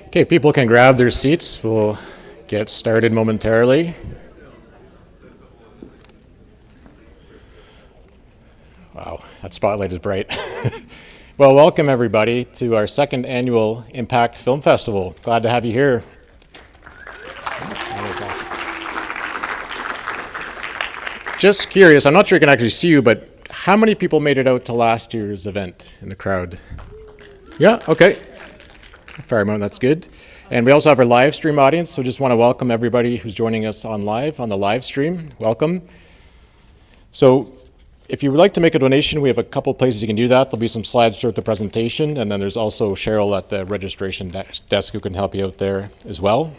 Okay, people can grab their seats. We'll get started momentarily. Wow, that spotlight is bright. Well, welcome everybody to our second annual Impact Film Festival. Glad to have you here. Just curious, I'm not sure I can actually see you, but how many people made it out to last year's event in the crowd? Yeah, okay. A fair amount, that's good. And we also have our live stream audience, so just want to welcome everybody who's joining us on the live stream. Welcome. So if you would like to make a donation, we have a couple places you can do that. There'll be some slides throughout the presentation, and then there's also Cheryl at the registration desk who can help you out there as well.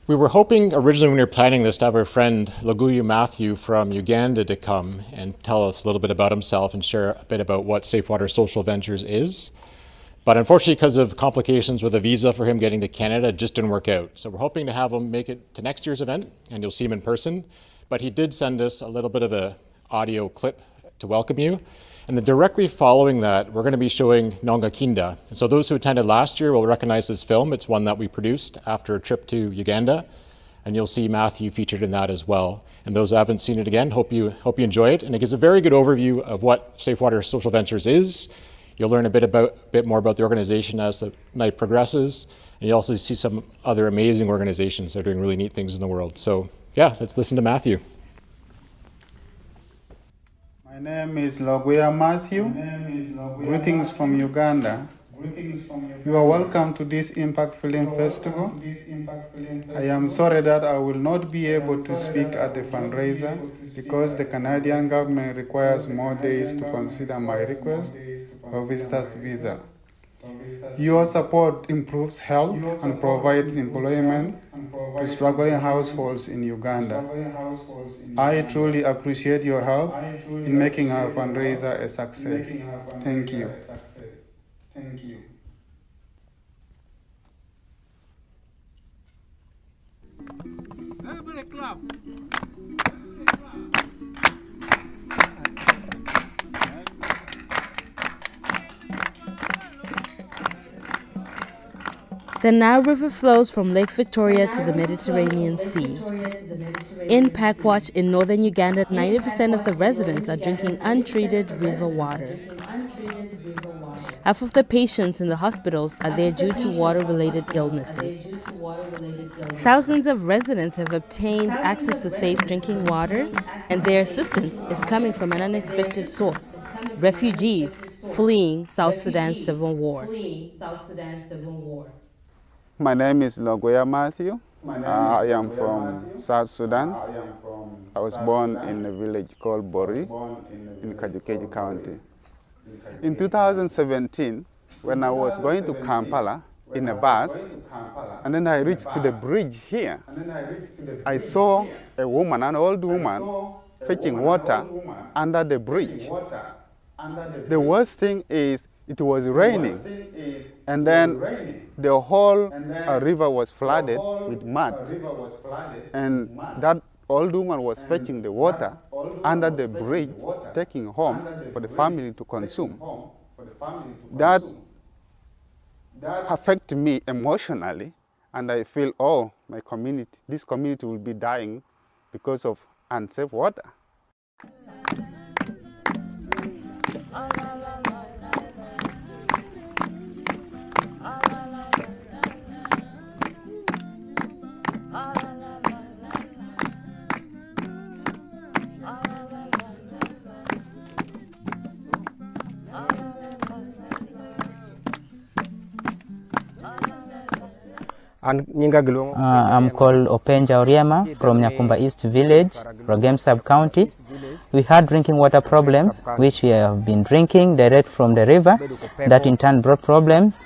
We were hoping originally when we were planning this to have our friend Laguyu Matthew from Uganda to come and tell us a little bit about himself and share a bit about what Safe Water Social Ventures is. But unfortunately, because of complications with a visa for him getting to Canada, it just didn't work out. So we're hoping to have him make it to next year's event, and you'll see him in person. But he did send us a little bit of an audio clip to welcome you. And then directly following that, we're going to be showing Nonga Kinda. And so those who attended last year will recognize this film. It's one that we produced after a trip to Uganda. And you'll see Matthew featured in that as well. And those who haven't seen it again, hope you enjoy it. And it gives a very good overview of what Safe Water Social Ventures is. You'll learn a bit more about the organization as the night progresses. And you'll also see some other amazing organizations that are doing really neat things in the world. So yeah, let's listen to Matthew. My name is Laguyu Matthew. Greetings from Uganda. You are welcome to this Impact Film Festival. I am sorry that I will not be able to speak at the fundraiser because the Canadian government requires more days to consider my request for visitor's visa. Your support improves health and provides employment to struggling households in Uganda. I truly appreciate your help in making our fundraiser a success. Thank you. Everybody clap. The Nile River flows from Lake Victoria to the Mediterranean Sea. In Pakwach in northern Uganda, 90% of the residents are drinking untreated river water. Half of the patients in the hospitals are there due to water-related illnesses. Thousands of residents have obtained access to safe drinking water, and their assistance is coming from an unexpected source: refugees fleeing South Sudan's civil war. My name is Laguyu Matthew. I am from South Sudan. I was born in a village called Bori in Kajukeji County. In 2017, when I was going to Kampala in a bus, and then I reached to the bridge here, I saw a woman, an old woman, fetching water under the bridge. The worst thing is it was raining, and then the whole river was flooded with mud, and that old woman was fetching the water under the bridge, taking home for the family to consume. That affected me emotionally, and I feel, oh, this community will be dying because of unsafe water. I'm called Openja Oriema from Nyakumba East Village, Rogem Sub-County. We had drinking water problems, which we have been drinking direct from the river. That in turn brought problems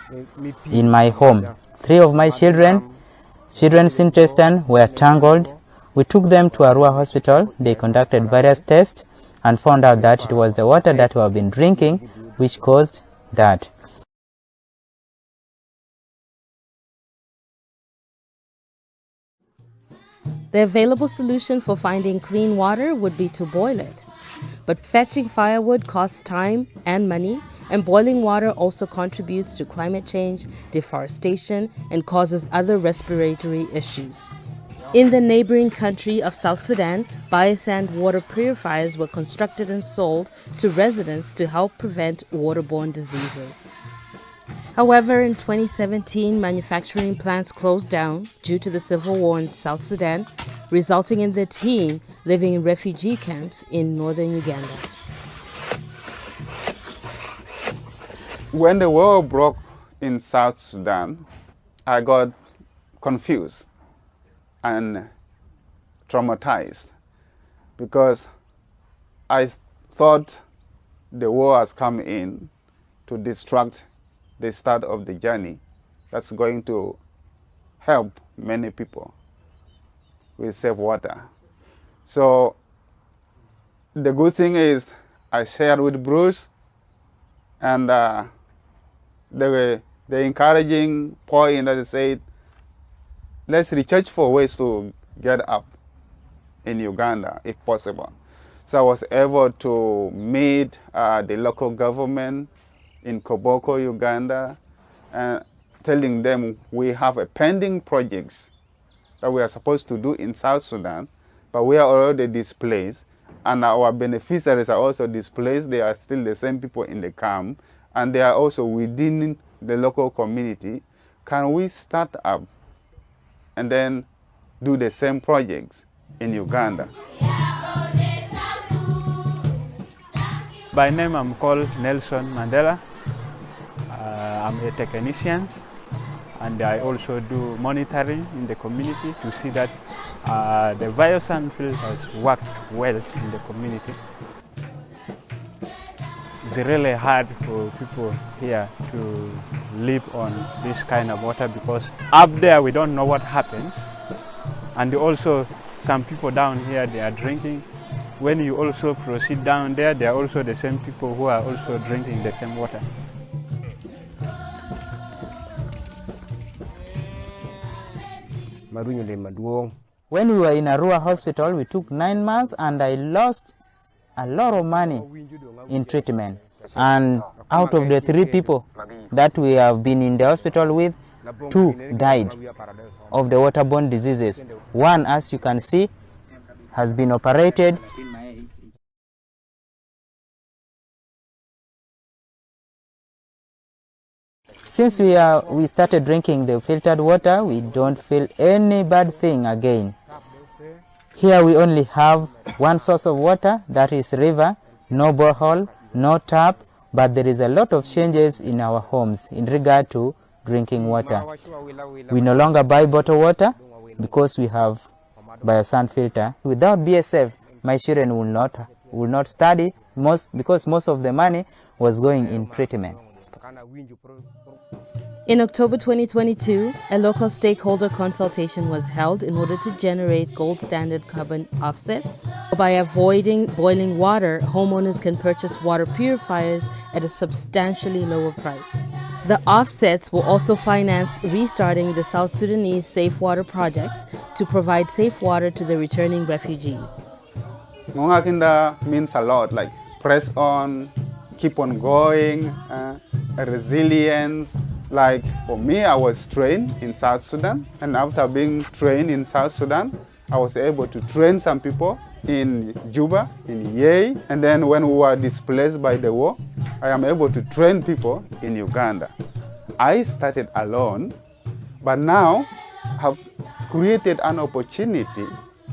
in my home. 3 of my children's intestines were tangled. We took them to Arua Hospital. They conducted various tests and found out that it was the water that we have been drinking which caused that. The available solution for finding clean water would be to boil it. But fetching firewood costs time and money, and boiling water also contributes to climate change, deforestation, and causes other respiratory issues. In the neighboring country of South Sudan, biosand water purifiers were constructed and sold to residents to help prevent waterborne diseases. However, in 2017, manufacturing plants closed down due to the civil war in South Sudan, resulting in the team living in refugee camps in northern Uganda. When the war broke in South Sudan, I got confused and traumatized because I thought the war has come in to distract the start of the journey that's going to help many people with safe water. So the good thing is I shared with Bruce, and the encouraging point that they said, let's research for ways to get up in Uganda if possible. So I was able to meet the local government in Koboko, Uganda, telling them we have a pending projects that we are supposed to do in South Sudan, but we are already displaced, and our beneficiaries are also displaced. They are still the same people in the camp, and they are also within the local community. Can we start up and then do the same projects in Uganda? By name, I'm called Nelson Mandela. I'm a technician, and I also do monitoring in the community to see that the biosand field has worked well in the community. It's really hard for people here to live on this kind of water because up there we don't know what happens, and also some people down here, they are drinking. When you also proceed down there, they are also the same people who are also drinking the same water. When we were in Arua hospital, we took 9 months and I lost a lot of money in treatment. And out of the 3 people that we have been in the hospital with, 2 died of the waterborne diseases. 1, as you can see, has been operated. Since we started drinking the filtered water, we don't feel any bad thing again. Here we only have one source of water, that is river, no borehole, no tap, but there is a lot of changes in our homes in regard to drinking water. We no longer buy bottled water because we have biosand filter. Without BSF, my children will not study because most of the money was going in treatment. In October 2022, a local stakeholder consultation was held in order to generate gold standard carbon offsets. By avoiding boiling water, homeowners can purchase water purifiers at a substantially lower price. The offsets will also finance restarting the South Sudanese safe water projects to provide safe water to the returning refugees. Ngongakinda means a lot, like press on, keep on going, resilience. Like for me, I was trained in South Sudan, and after being trained in South Sudan, I was able to train some people in Juba, in Yei, and then when we were displaced by the war, I am able to train people in Uganda. I started alone, but now have created an opportunity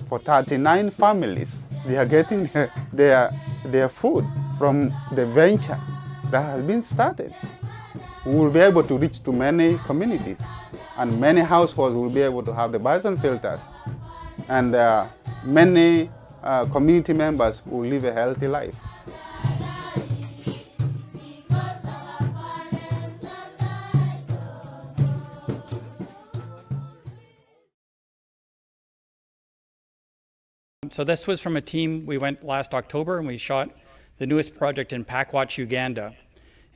for 39 families. They are getting their food from the venture that has been started. We will be able to reach to many communities, and many households will be able to have the biosand filters, and many community members will live a healthy life. So this was from a team, we went last October and we shot the newest project in Pakwach, Uganda.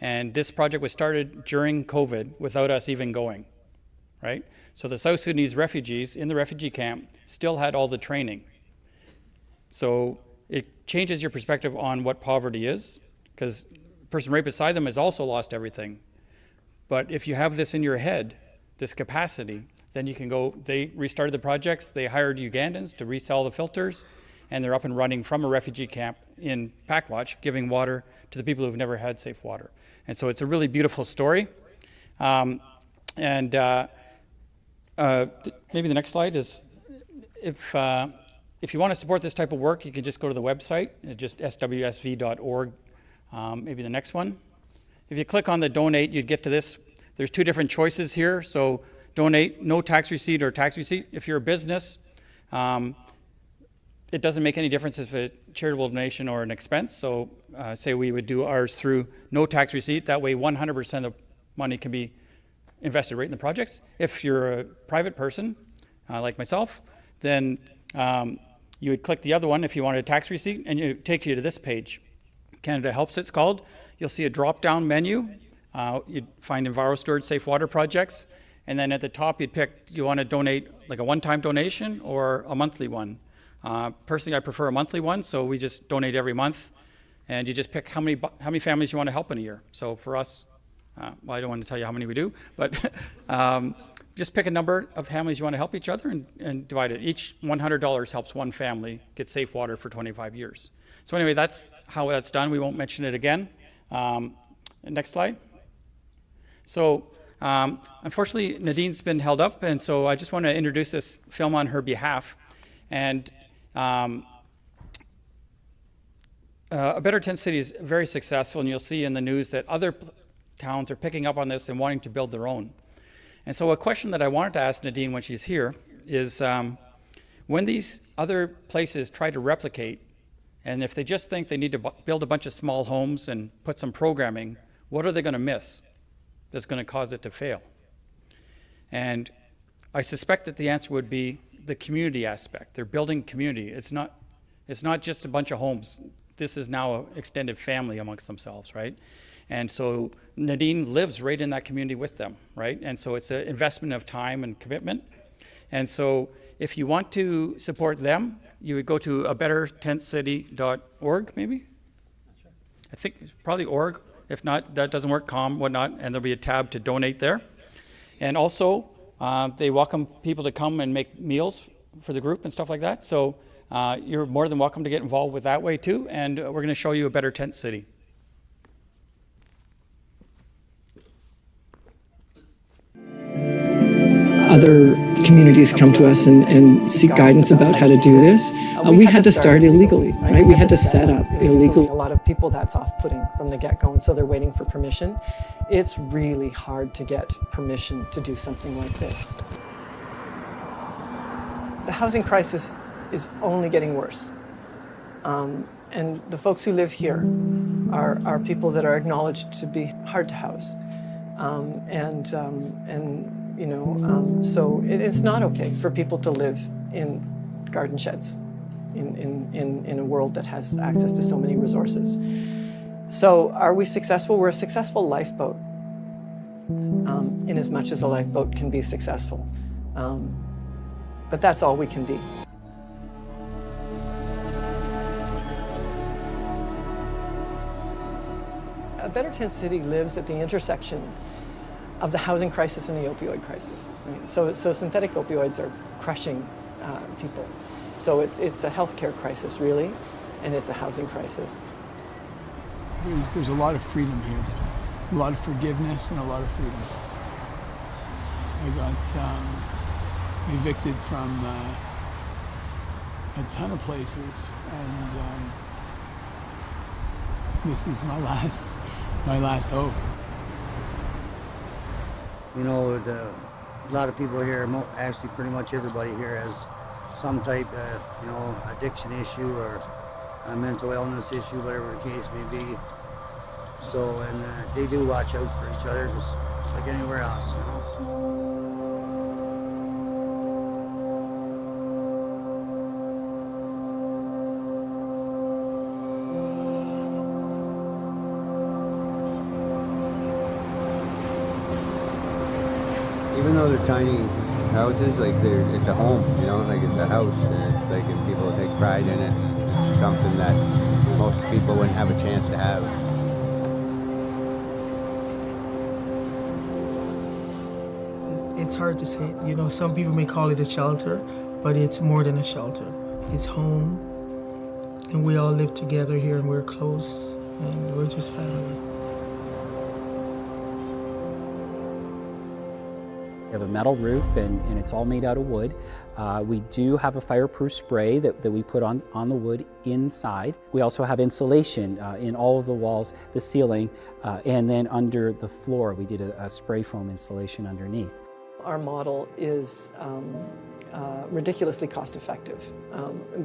And this project was started during COVID without us even going. right? So the South Sudanese refugees in the refugee camp still had all the training. So it changes your perspective on what poverty is, because the person right beside them has also lost everything. But if you have this in your head, this capacity, then you can go, they restarted the projects, they hired Ugandans to resell the filters, and they're up and running from a refugee camp in Pakwach, giving water to the people who've never had safe water. And so it's a really beautiful story. Maybe the next slide is, if you want to support this type of work, you can just go to the website, just swsv.org. Maybe the next one. If you click on the donate, you'd get to this. There's two different choices here. So donate, no tax receipt or tax receipt. If you're a business, it doesn't make any difference if it's a charitable donation or an expense. So say we would do ours through no tax receipt. That way 100% of the money can be invested right in the projects. If you're a private person, like myself, then you would click the other one if you wanted a tax receipt, and it would take you to this page. Canada Helps, it's called. You'll see a drop-down menu. You'd find EnviroSteward Safe Water projects, and then at the top you'd pick, you want to donate like a one-time donation or a monthly one. Personally, I prefer a monthly one, so we just donate every month, and you just pick how many families you want to help in a year. So for us, well, I don't want to tell you how many we do, but just pick a number of families you want to help each other and divide it. Each $100 helps one family get safe water for 25 years. So anyway, that's how that's done. We won't mention it again. Next slide. So unfortunately, Nadine's been held up, and so I just want to introduce this film on her behalf. And A Better Tent City is very successful, and you'll see in the news that other towns are picking up on this and wanting to build their own. And so a question that I wanted to ask Nadine when she's here is, when these other places try to replicate, and if they just think they need to build a bunch of small homes and put some programming, what are they going to miss that's going to cause it to fail? And I suspect that the answer would be the community aspect. They're building community. It's not just a bunch of homes. This is now an extended family amongst themselves, right? And so Nadine lives right in that community with them, right? And so it's an investment of time and commitment. And so if you want to support them, you would go to abettertentcity.org, maybe? I think it's probably org. If not, that doesn't work, com, whatnot, and there'll be a tab to donate there. And also, they welcome people to come and make meals for the group and stuff like that. So you're more than welcome to get involved with that way too. And we're going to show you A Better Tent City. Other communities come to us and seek guidance about how to do this. We had to start illegally, right? We had to set up illegally. A lot of people, that's off-putting from the get-go, and so they're waiting for permission. It's really hard to get permission to do something like this. The housing crisis is only getting worse. And the folks who live here are people that are acknowledged to be hard to house. So it's not okay for people to live in garden sheds in a world that has access to so many resources. So are we successful? We're a successful lifeboat, in as much as a lifeboat can be successful. But that's all we can be. A Better Tent City lives at the intersection of the housing crisis and the opioid crisis. Right? So synthetic opioids are crushing people. So it's a healthcare crisis, really, and it's a housing crisis. There's a lot of freedom here, a lot of forgiveness and a lot of freedom. I got evicted from a ton of places, and this is my last hope. You know, a lot of people here, actually pretty much everybody here has some type of, addiction issue or a mental illness issue, whatever the case may be. So, and they do watch out for each other just like anywhere else, Even though they're tiny houses, like it's a home, you know, like it's a house, and it's like, and people take pride in it. It's something that most people wouldn't have a chance to have. It's hard to say. You know, some people may call it a shelter, but it's more than a shelter. It's home, and we all live together here, and we're close, and we're just family. We have a metal roof, and it's all made out of wood. We do have a fireproof spray that we put on the wood inside. We also have insulation in all of the walls, the ceiling, and then under the floor we did a spray foam insulation underneath. Our model is ridiculously cost-effective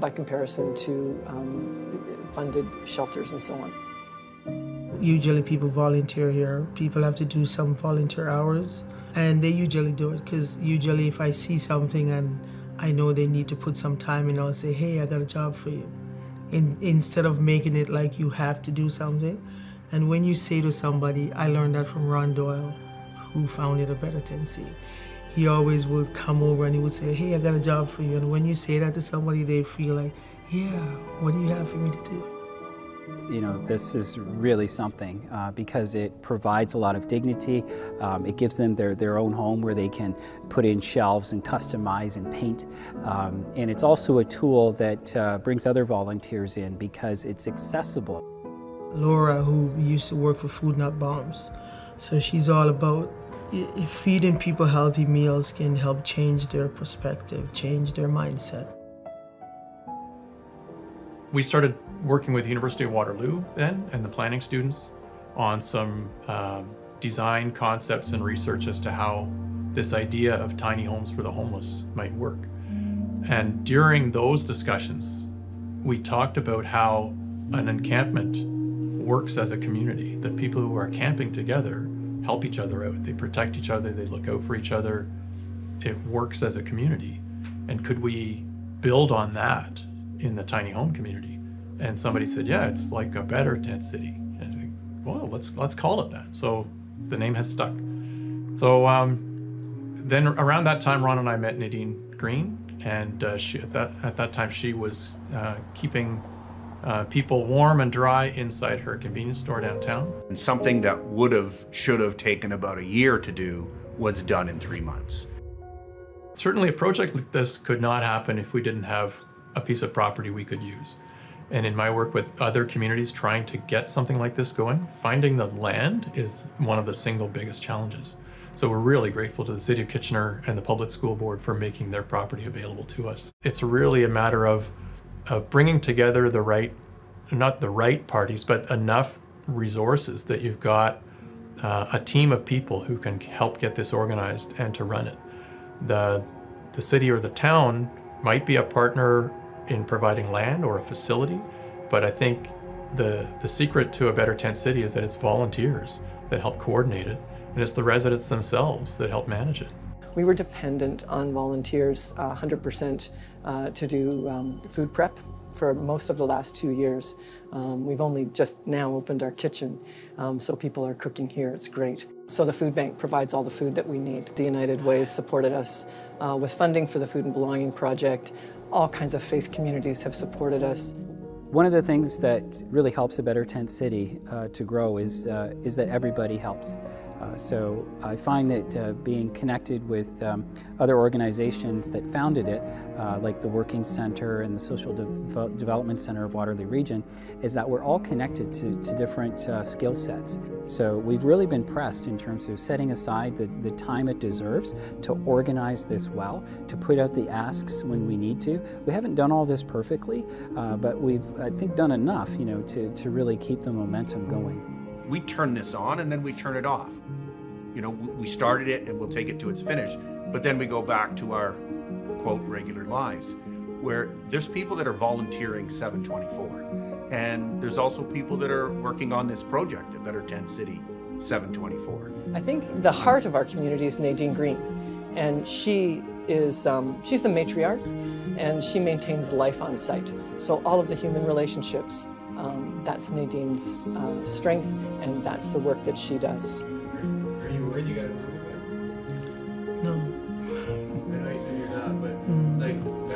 by comparison to funded shelters and so on. Usually people volunteer here. People have to do some volunteer hours, and they usually do it because usually if I see something and I know they need to put some time in, I'll say, hey, I got a job for you. Instead of making it like you have to do something. And when you say to somebody, I learned that from Ron Doyle, who founded A Better Tennessee. He always would come over and he would say, hey, I got a job for you. And when you say that to somebody, they feel like, yeah, what do you have for me to do? You know, this is really something because it provides a lot of dignity. It gives them their own home where they can put in shelves and customize and paint. And it's also a tool that brings other volunteers in because it's accessible. Laura, who used to work for Food Not Bombs, so she's all about feeding people healthy meals can help change their perspective, change their mindset. We started working with the University of Waterloo then and the planning students on some design concepts and research as to how this idea of tiny homes for the homeless might work. And during those discussions, we talked about how an encampment works as a community, that people who are camping together help each other out. They protect each other, they look out for each other. It works as a community. And could we build on that in the tiny home community? And somebody said, yeah, it's like a better tent city. And I think, well, let's call it that. So the name has stuck. So then around that time, Ron and I met Nadine Green, and she, at that time she was keeping people warm and dry inside her convenience store downtown. And something that should have taken about a year to do was done in 3 months. Certainly a project like this could not happen if we didn't have a piece of property we could use. And in my work with other communities trying to get something like this going, finding the land is one of the single biggest challenges. So we're really grateful to the City of Kitchener and the Public School Board for making their property available to us. It's really a matter of bringing together the right, not the right parties, but enough resources that you've got a team of people who can help get this organized and to run it. The city or the town might be a partner in providing land or a facility, but I think the secret to a better tent city is that it's volunteers that help coordinate it, and it's the residents themselves that help manage it. We were dependent on volunteers 100% to do food prep for most of the last 2 years. We've only just now opened our kitchen, so people are cooking here. It's great. So the food bank provides all the food that we need. The United Way supported us with funding for the Food and Belonging Project. All kinds of faith communities have supported us. One of the things that really helps a Better Tent City to grow is that everybody helps. So I find that being connected with other organizations that founded it, like the Working Center and the Social Development Center of Waterloo Region, is that we're all connected to different skill sets. So we've really been pressed in terms of setting aside the time it deserves to organize this well, to put out the asks when we need to. We haven't done all this perfectly, but we've, I think, done enough, you know, to really keep the momentum going. We turn this on and then we turn it off. You know, we started it and we'll take it to its finish, but then we go back to our, quote, regular lives, where there's people that are volunteering 7/24, and there's also people that are working on this project, A Better Tent City 7/24. I think the heart of our community is Nadine Green, and she is, she's the matriarch, and she maintains life on site. So all of the human relationships, that's Nadine's strength, and that's the work that she does. Are you worried you got to move again? No.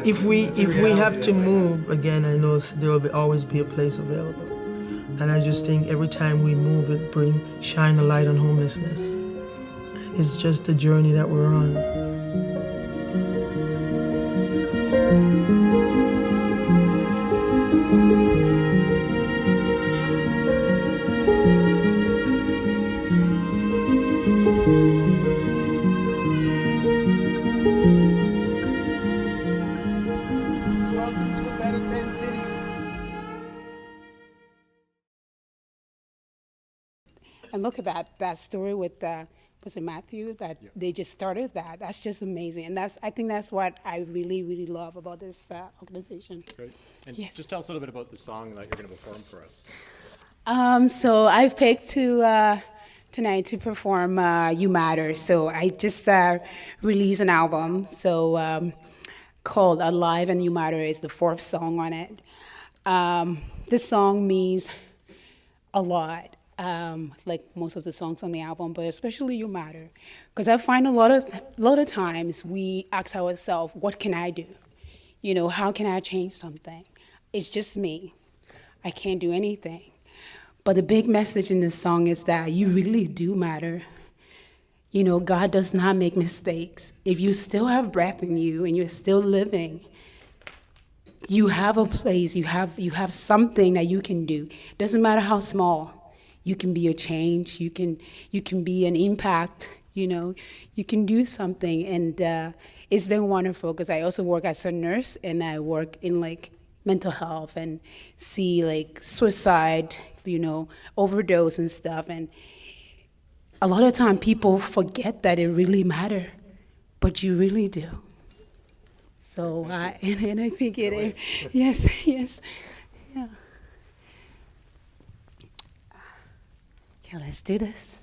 if we have to move again, I know there will always be a place available. And I just think every time we move, it shine a light on homelessness. It's just a journey that we're on. And look at that story with was it Matthew that they just started that. That's just amazing, and I think that's what I really love about this organization. Great. And yes. Just tell us a little bit about the song that you're going to perform for us. So I've picked tonight to perform "You Matter." So I just released an album called "Alive and You Matter." Is the 4th song on it. This song means a lot. Like most of the songs on the album, but especially "You Matter," because I find a lot of times we ask ourselves, "What can I do? You know, how can I change something?" It's just me. I can't do anything. But the big message in this song is that you really do matter. You know, God does not make mistakes. If you still have breath in you and you're still living, you have a place. You have something that you can do. Doesn't matter how small. You can be a change, you can be an impact, you know, you can do something. And it's been wonderful because I also work as a nurse and I work in like mental health and see like suicide, you know, overdose and stuff. And a lot of time people forget that it really matters, but you really do. So, and I think yes. Yeah. Okay, let's do this.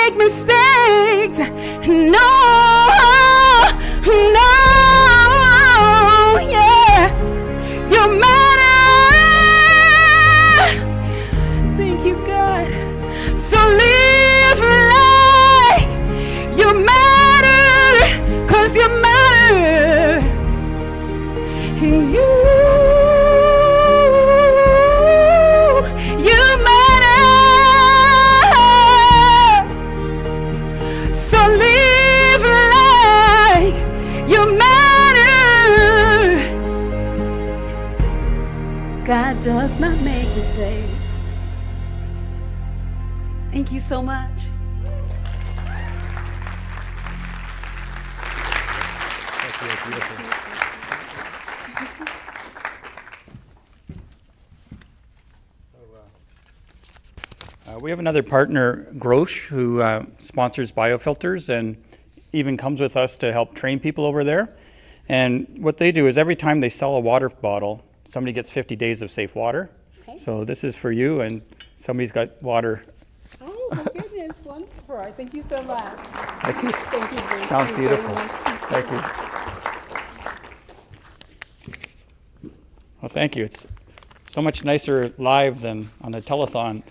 make mistakes. No, no, yeah. You matter. Thank you, God. So live like you matter, 'cause you matter. And you matter. So live like you matter. God does not make mistakes. Thank you so much. We have another partner, Grosh, who sponsors biofilters and even comes with us to help train people over there. And what they do is every time they sell a water bottle, somebody gets 50 days of safe water. Okay. So this is for you, and somebody's got water. Oh my goodness, wonderful. Thank you so much. Thank you. Thank you, Bruce. Sounds Thank beautiful. You Thank you. Well, thank you. It's so much nicer live than on a telethon.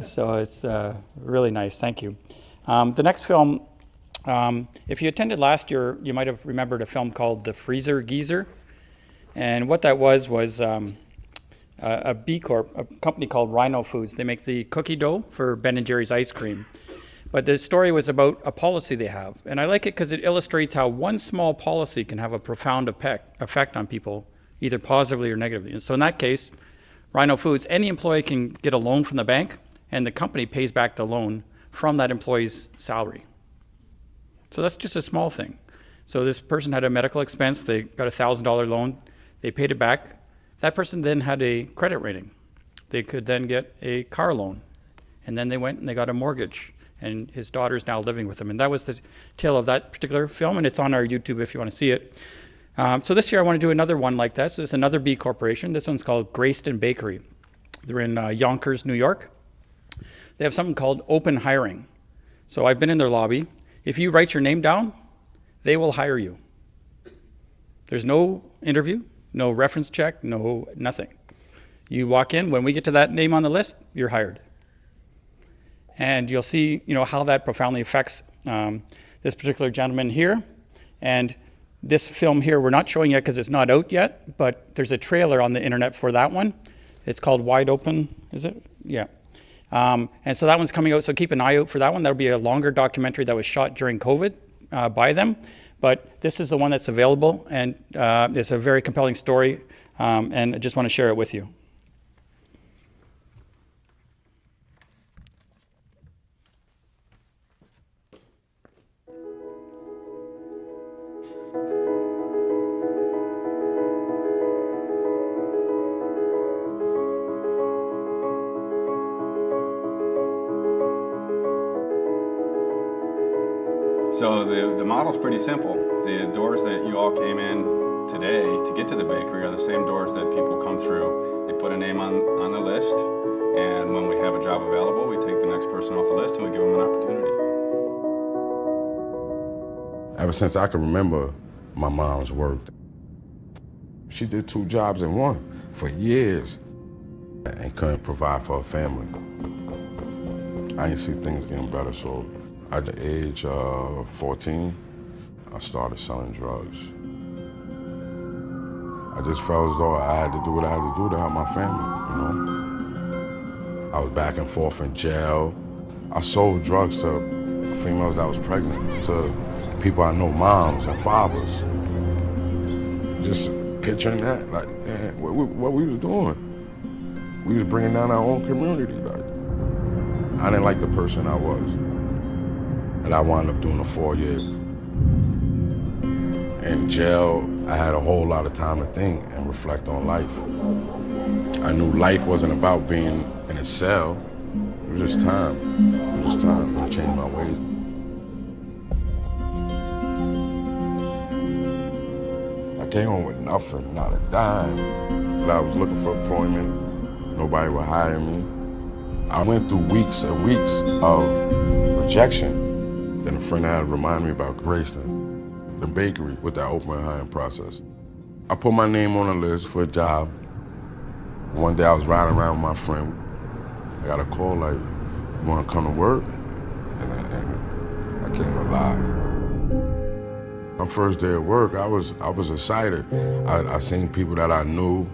So it's really nice. Thank you. The next film, if you attended last year, you might have remembered a film called The Freezer Geezer. And what that was a B Corp, a company called Rhino Foods. They make the cookie dough for Ben & Jerry's ice cream. But the story was about a policy they have. And I like it because it illustrates how one small policy can have a profound effect on people, either positively or negatively. And so in that case, Rhino Foods, any employee can get a loan from the bank, and the company pays back the loan from that employee's salary. So that's just a small thing. So this person had a medical expense, they got a $1,000 loan, they paid it back. That person then had a credit rating. They could then get a car loan. And then they went and they got a mortgage. And his daughter's now living with him. And that was the tale of that particular film, and it's on our YouTube if you want to see it. So this year I want to do another one like this. This is another B Corporation. This one's called Grayston Bakery. They're in Yonkers, New York. They have something called open hiring. So I've been in their lobby. If you write your name down, they will hire you. There's no interview, no reference check, no nothing. You walk in, when we get to that name on the list, you're hired. And you'll see, how that profoundly affects this particular gentleman here. And this film here, we're not showing yet because it's not out yet, but there's a trailer on the internet for that one. It's called Wide Open, is it? Yeah. And so that one's coming out, so keep an eye out for that one. That'll be a longer documentary that was shot during COVID by them. But this is the one that's available, and it's a very compelling story, and I just want to share it with you. So the model's pretty simple. The doors that you all came in today to get to the bakery are the same doors that people come through. They put a name on the list, and when we have a job available, we take the next person off the list and we give them an opportunity. Ever since I can remember, my mom's worked. She did 2 jobs in one for years and couldn't provide for her family. I didn't see things getting better, so at the age of 14, I started selling drugs. I just felt as though I had to do what I had to do to help my family, I was back and forth in jail. I sold drugs to females that was pregnant, to people I know, moms and fathers. Just picturing that, like, man, what we was doing. We was bringing down our own community. Like, I didn't like the person I was. And I wound up doing the 4 years. In jail, I had a whole lot of time to think and reflect on life. I knew life wasn't about being in a cell. It was just time. It was just time to change my ways. I came home with nothing, not a dime. But I was looking for employment. Nobody would hire me. I went through weeks and weeks of rejection. Then a friend had reminded me about Graceland, the bakery with that open hiring process. I put my name on a list for a job. One day I was riding around with my friend. I got a call like, you wanna come to work? And I came alive. My first day at work, I was excited. I seen people that I knew.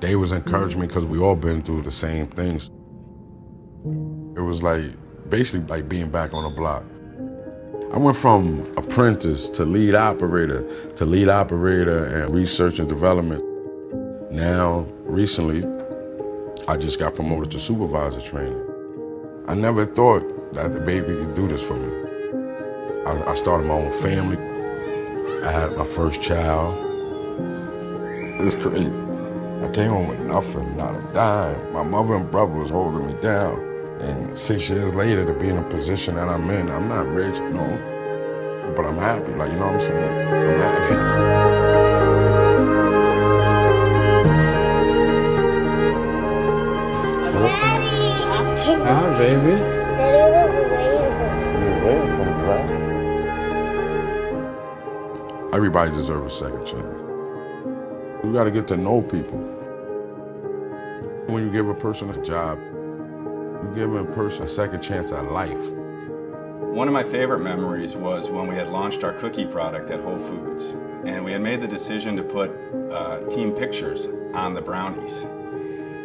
They was encouraging me because we all been through the same things. It was like, basically like being back on the block. I went from apprentice to lead operator and research and development. Now, recently, I just got promoted to supervisor training. I never thought that the baby could do this for me. I started my own family. I had my first child. It's crazy. I came home with nothing, not a dime. My mother and brother was holding me down. And 6 years later, to be in a position that I'm in, I'm not rich, no, but I'm happy, like, you know what I'm saying? I'm happy. Hi, baby. Daddy was waiting for me. You were waiting for me, right? Everybody deserves a second chance. You gotta get to know people. When you give a person a job, you give a person a second chance at life. One of my favorite memories was when we had launched our cookie product at Whole Foods, and we had made the decision to put team pictures on the brownies.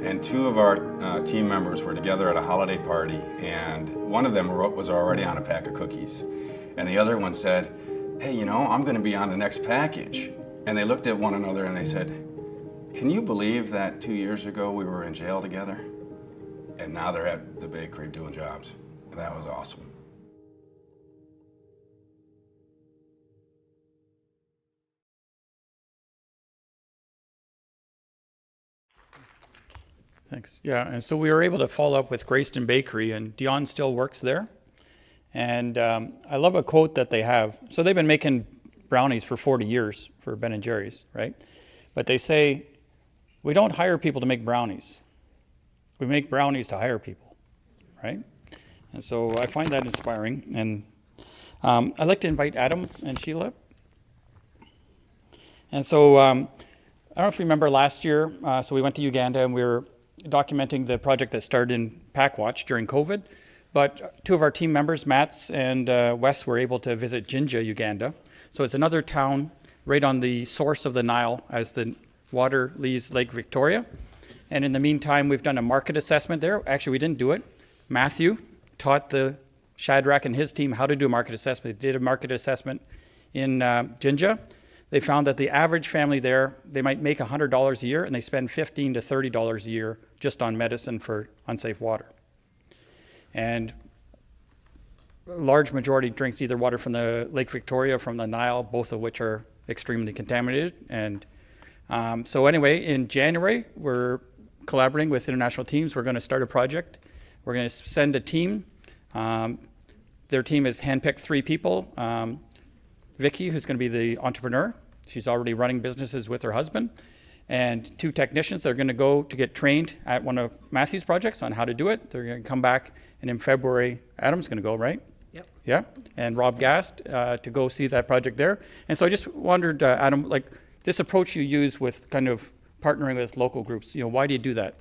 And two of our team members were together at a holiday party, and one of them was already on a pack of cookies. And the other one said, hey, you know, I'm gonna be on the next package. And they looked at one another and they said, can you believe that 2 years ago we were in jail together? And now they're at the bakery doing jobs. That was awesome. Thanks. Yeah, and so we were able to follow up with Grayston Bakery, and Dion still works there. And I love a quote that they have. So they've been making brownies for 40 years for Ben & Jerry's, right? But they say, we don't hire people to make brownies. We make brownies to hire people, right? And so I find that inspiring. And I'd like to invite Adam and Sheila. And so I don't know if you remember last year, so we went to Uganda and we were documenting the project that started in Packwatch during COVID. But two of our team members, Mats and Wes, were able to visit Jinja, Uganda. So it's another town right on the source of the Nile as the water leaves Lake Victoria. And in the meantime, we've done a market assessment there. Actually, we didn't do it. Matthew taught the Shadrach and his team how to do a market assessment. They did a market assessment in Jinja. They found that the average family there, they might make $100 a year and they spend $15 to $30 a year just on medicine for unsafe water. And a large majority drinks either water from the Lake Victoria, from the Nile, both of which are extremely contaminated. And so anyway, in January, we're collaborating with international teams. We're going to start a project. We're going to send a team. Their team has handpicked 3 people. Vicky, who's going to be the entrepreneur. She's already running businesses with her husband. And 2 technicians that are going to go to get trained at one of Matthew's projects on how to do it. They're going to come back, and in February, Adam's going to go, right? Yep. Yeah, and Rob Gast to go see that project there. And so I just wondered, Adam, like this approach you use with kind of partnering with local groups, you know, why do you do that?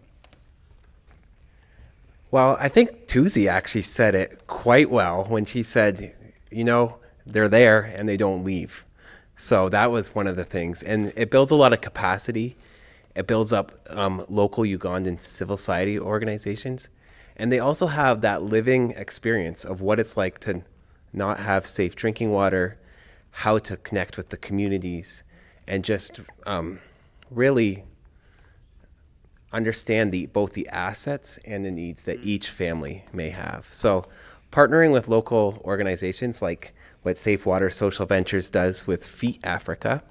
Well, I think Tuzi actually said it quite well when she said, you know, they're there and they don't leave. So that was one of the things. And it builds a lot of capacity. It builds up local Ugandan civil society organizations. And they also have that living experience of what it's like to not have safe drinking water, how to connect with the communities, and just really understand both the assets and the needs that each family may have. So partnering with local organizations like what Safe Water Social Ventures does with Feet Africa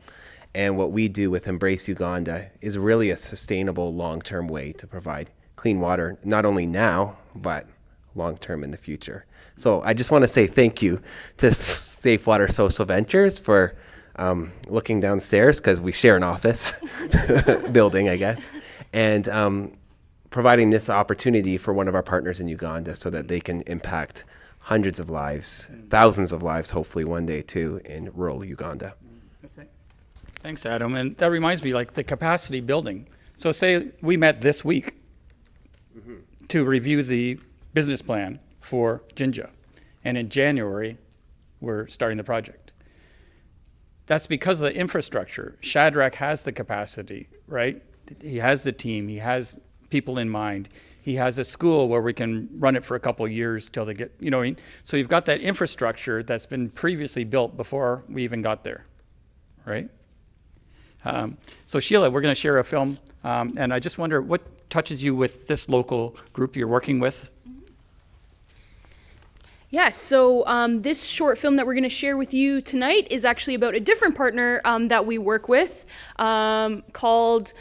and what we do with Embrace Uganda is really a sustainable long-term way to provide clean water, not only now, but long-term in the future. So I just want to say thank you to Safe Water Social Ventures for looking downstairs, because we share an office building, I guess. And providing this opportunity for one of our partners in Uganda so that they can impact hundreds of lives, thousands of lives, hopefully one day too, in rural Uganda. Thanks, Adam. And that reminds me, like the capacity building. So say we met this week to review the business plan for Jinja. And in January, we're starting the project. That's because of the infrastructure. Shadrach has the capacity, right? He has the team. He has people in mind. He has a school where we can run it for a couple of years till they get, you know what I mean? So you've got that infrastructure that's been previously built before we even got there, right? So Sheila, we're going to share a film, and I just wonder what touches you with this local group you're working with? Yeah, so this short film that we're going to share with you tonight is actually about a different partner that we work with called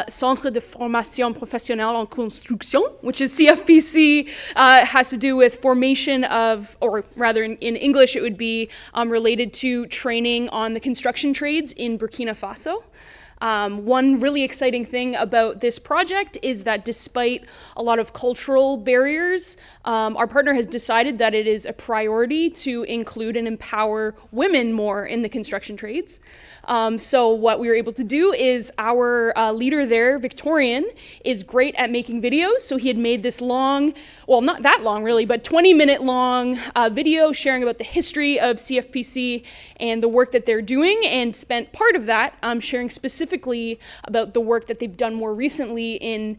Centre de Formation Professionnelle en Construction, which is CFPC. Has to do with formation of, or rather in English it would be related to training on the construction trades in Burkina Faso. One really exciting thing about this project is that despite a lot of cultural barriers, our partner has decided that it is a priority to include and empower women more in the construction trades. So what we were able to do is our leader there, Victorian, is great at making videos. So he had made this long, well, not that long really, but 20-minute long video sharing about the history of CFPC and the work that they're doing, and spent part of that sharing specifically about the work that they've done more recently in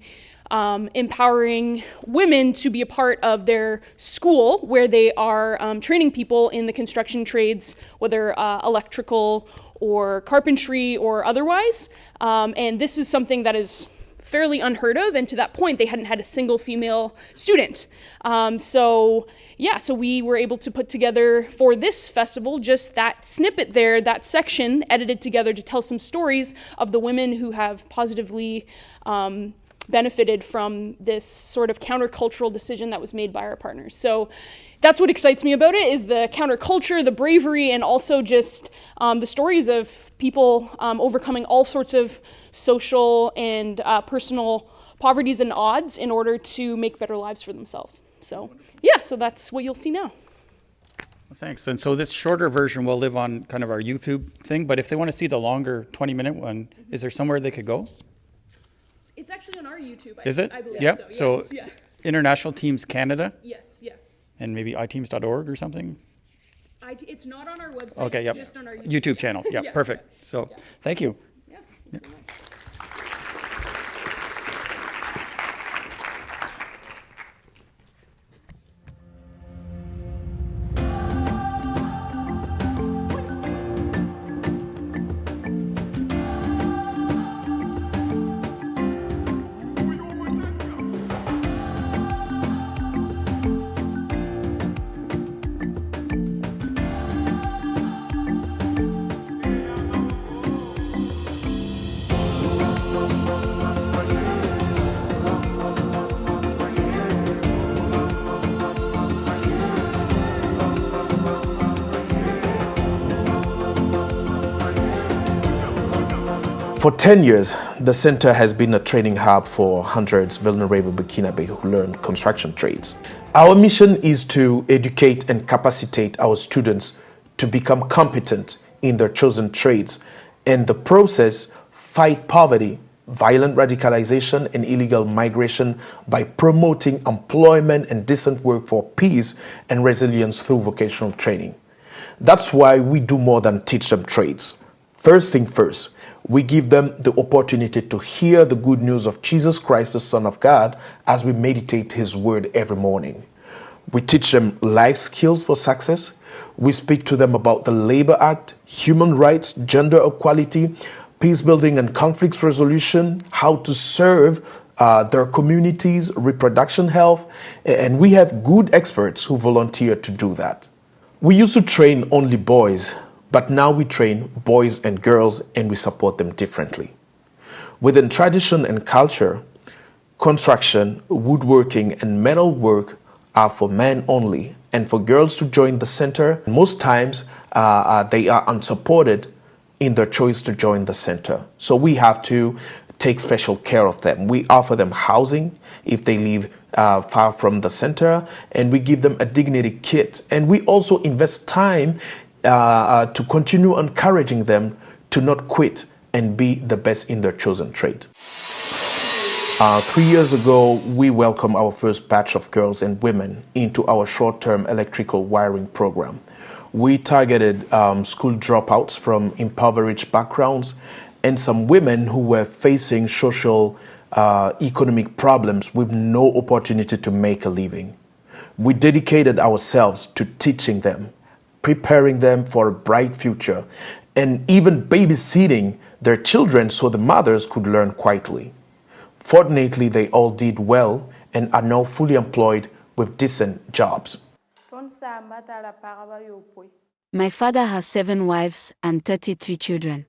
empowering women to be a part of their school, where they are training people in the construction trades, whether electrical or carpentry or otherwise. And this is something that is fairly unheard of, and to that point they hadn't had a single female student. So we were able to put together for this festival just that snippet there, that section edited together to tell some stories of the women who have positively benefited from this sort of countercultural decision that was made by our partners. So that's what excites me about it, is the counterculture, the bravery, and also just the stories of people overcoming all sorts of social and personal poverties and odds in order to make better lives for themselves. So yeah, so that's what you'll see now. Thanks. And so this shorter version will live on kind of our YouTube thing, but if they want to see the longer 20-minute one, is there somewhere they could go? It's actually on our YouTube. Is it? I believe yeah. So, So yes, International Teams Canada? Yes, yeah. And maybe iteams.org or something? It's not on our website. Okay, it's yep. just on our YouTube channel. Yeah, Yeah. perfect. So thank you. Yeah. Yeah. For 10 years, the center has been a training hub for hundreds of vulnerable Burkinabe who learn construction trades. Our mission is to educate and capacitate our students to become competent in their chosen trades, and the process fight poverty, violent radicalization, and illegal migration by promoting employment and decent work for peace and resilience through vocational training. That's why we do more than teach them trades. First thing first, we give them the opportunity to hear the good news of Jesus Christ, the Son of God, as we meditate His Word every morning. We teach them life skills for success. We speak to them about the Labor Act, human rights, gender equality, peace building and conflict resolution, how to serve their communities, reproduction health, and we have good experts who volunteer to do that. We used to train only boys, but now we train boys and girls, and we support them differently. Within tradition and culture, construction, woodworking, and metal work are for men only, and for girls to join the center, most times they are unsupported in their choice to join the center. So we have to take special care of them. We offer them housing if they live far from the center, and we give them a dignity kit. And we also invest time to continue encouraging them to not quit and be the best in their chosen trade. 3 years ago, we welcomed our first batch of girls and women into our short-term electrical wiring program. We targeted school dropouts from impoverished backgrounds and some women who were facing social economic problems with no opportunity to make a living. We dedicated ourselves to teaching them, preparing them for a bright future, and even babysitting their children so the mothers could learn quietly. Fortunately, they all did well and are now fully employed with decent jobs. My father has 7 wives and 33 children.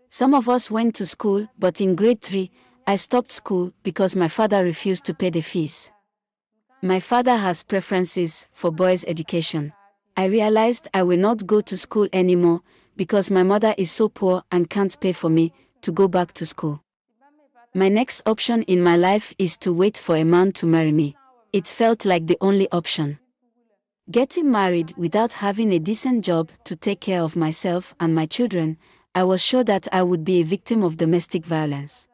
Some of us went to school, but in grade 3, I stopped school because my father refused to pay the fees. My father has preferences for boys' education. I realized I will not go to school anymore because my mother is so poor and can't pay for me to go back to school. My next option in my life is to wait for a man to marry me. It felt like the only option. Getting married without having a decent job to take care of myself and my children, I was sure that I would be a victim of domestic violence.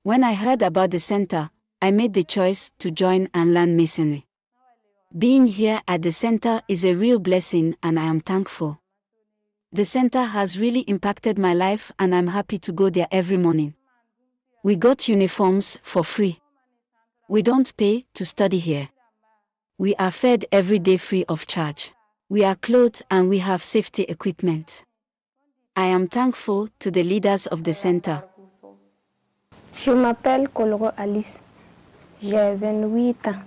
When I heard about the center, I made the choice to join and learn masonry. Being here at the center is a real blessing and I am thankful. The center has really impacted my life and I'm happy to go there every morning. We got uniforms for free. We don't pay to study here. We are fed every day free of charge. We are clothed and we have safety equipment. I am thankful to the leaders of the center. Je m'appelle Koloro Alice. J'ai 28 ans.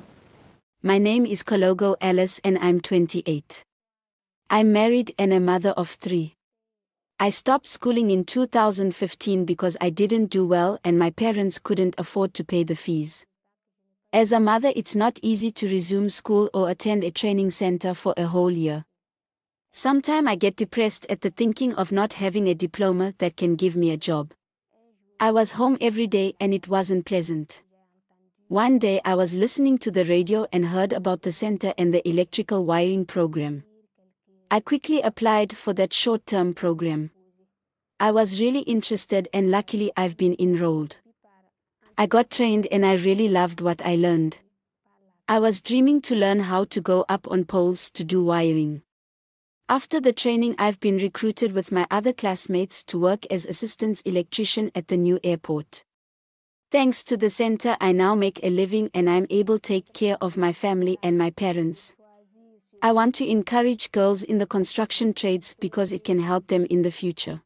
My name is Kologo Alice and I'm 28. I'm married and a mother of 3. I stopped schooling in 2015 because I didn't do well and my parents couldn't afford to pay the fees. As a mother, it's not easy to resume school or attend a training center for a whole year. Sometimes I get depressed at the thinking of not having a diploma that can give me a job. I was home every day and it wasn't pleasant. One day I was listening to the radio and heard about the center and the electrical wiring program. I quickly applied for that short-term program. I was really interested and luckily I've been enrolled. I got trained and I really loved what I learned. I was dreaming to learn how to go up on poles to do wiring. After the training, I've been recruited with my other classmates to work as assistant electrician at the new airport. Thanks to the center, I now make a living and I'm able to take care of my family and my parents. I want to encourage girls in the construction trades because it can help them in the future.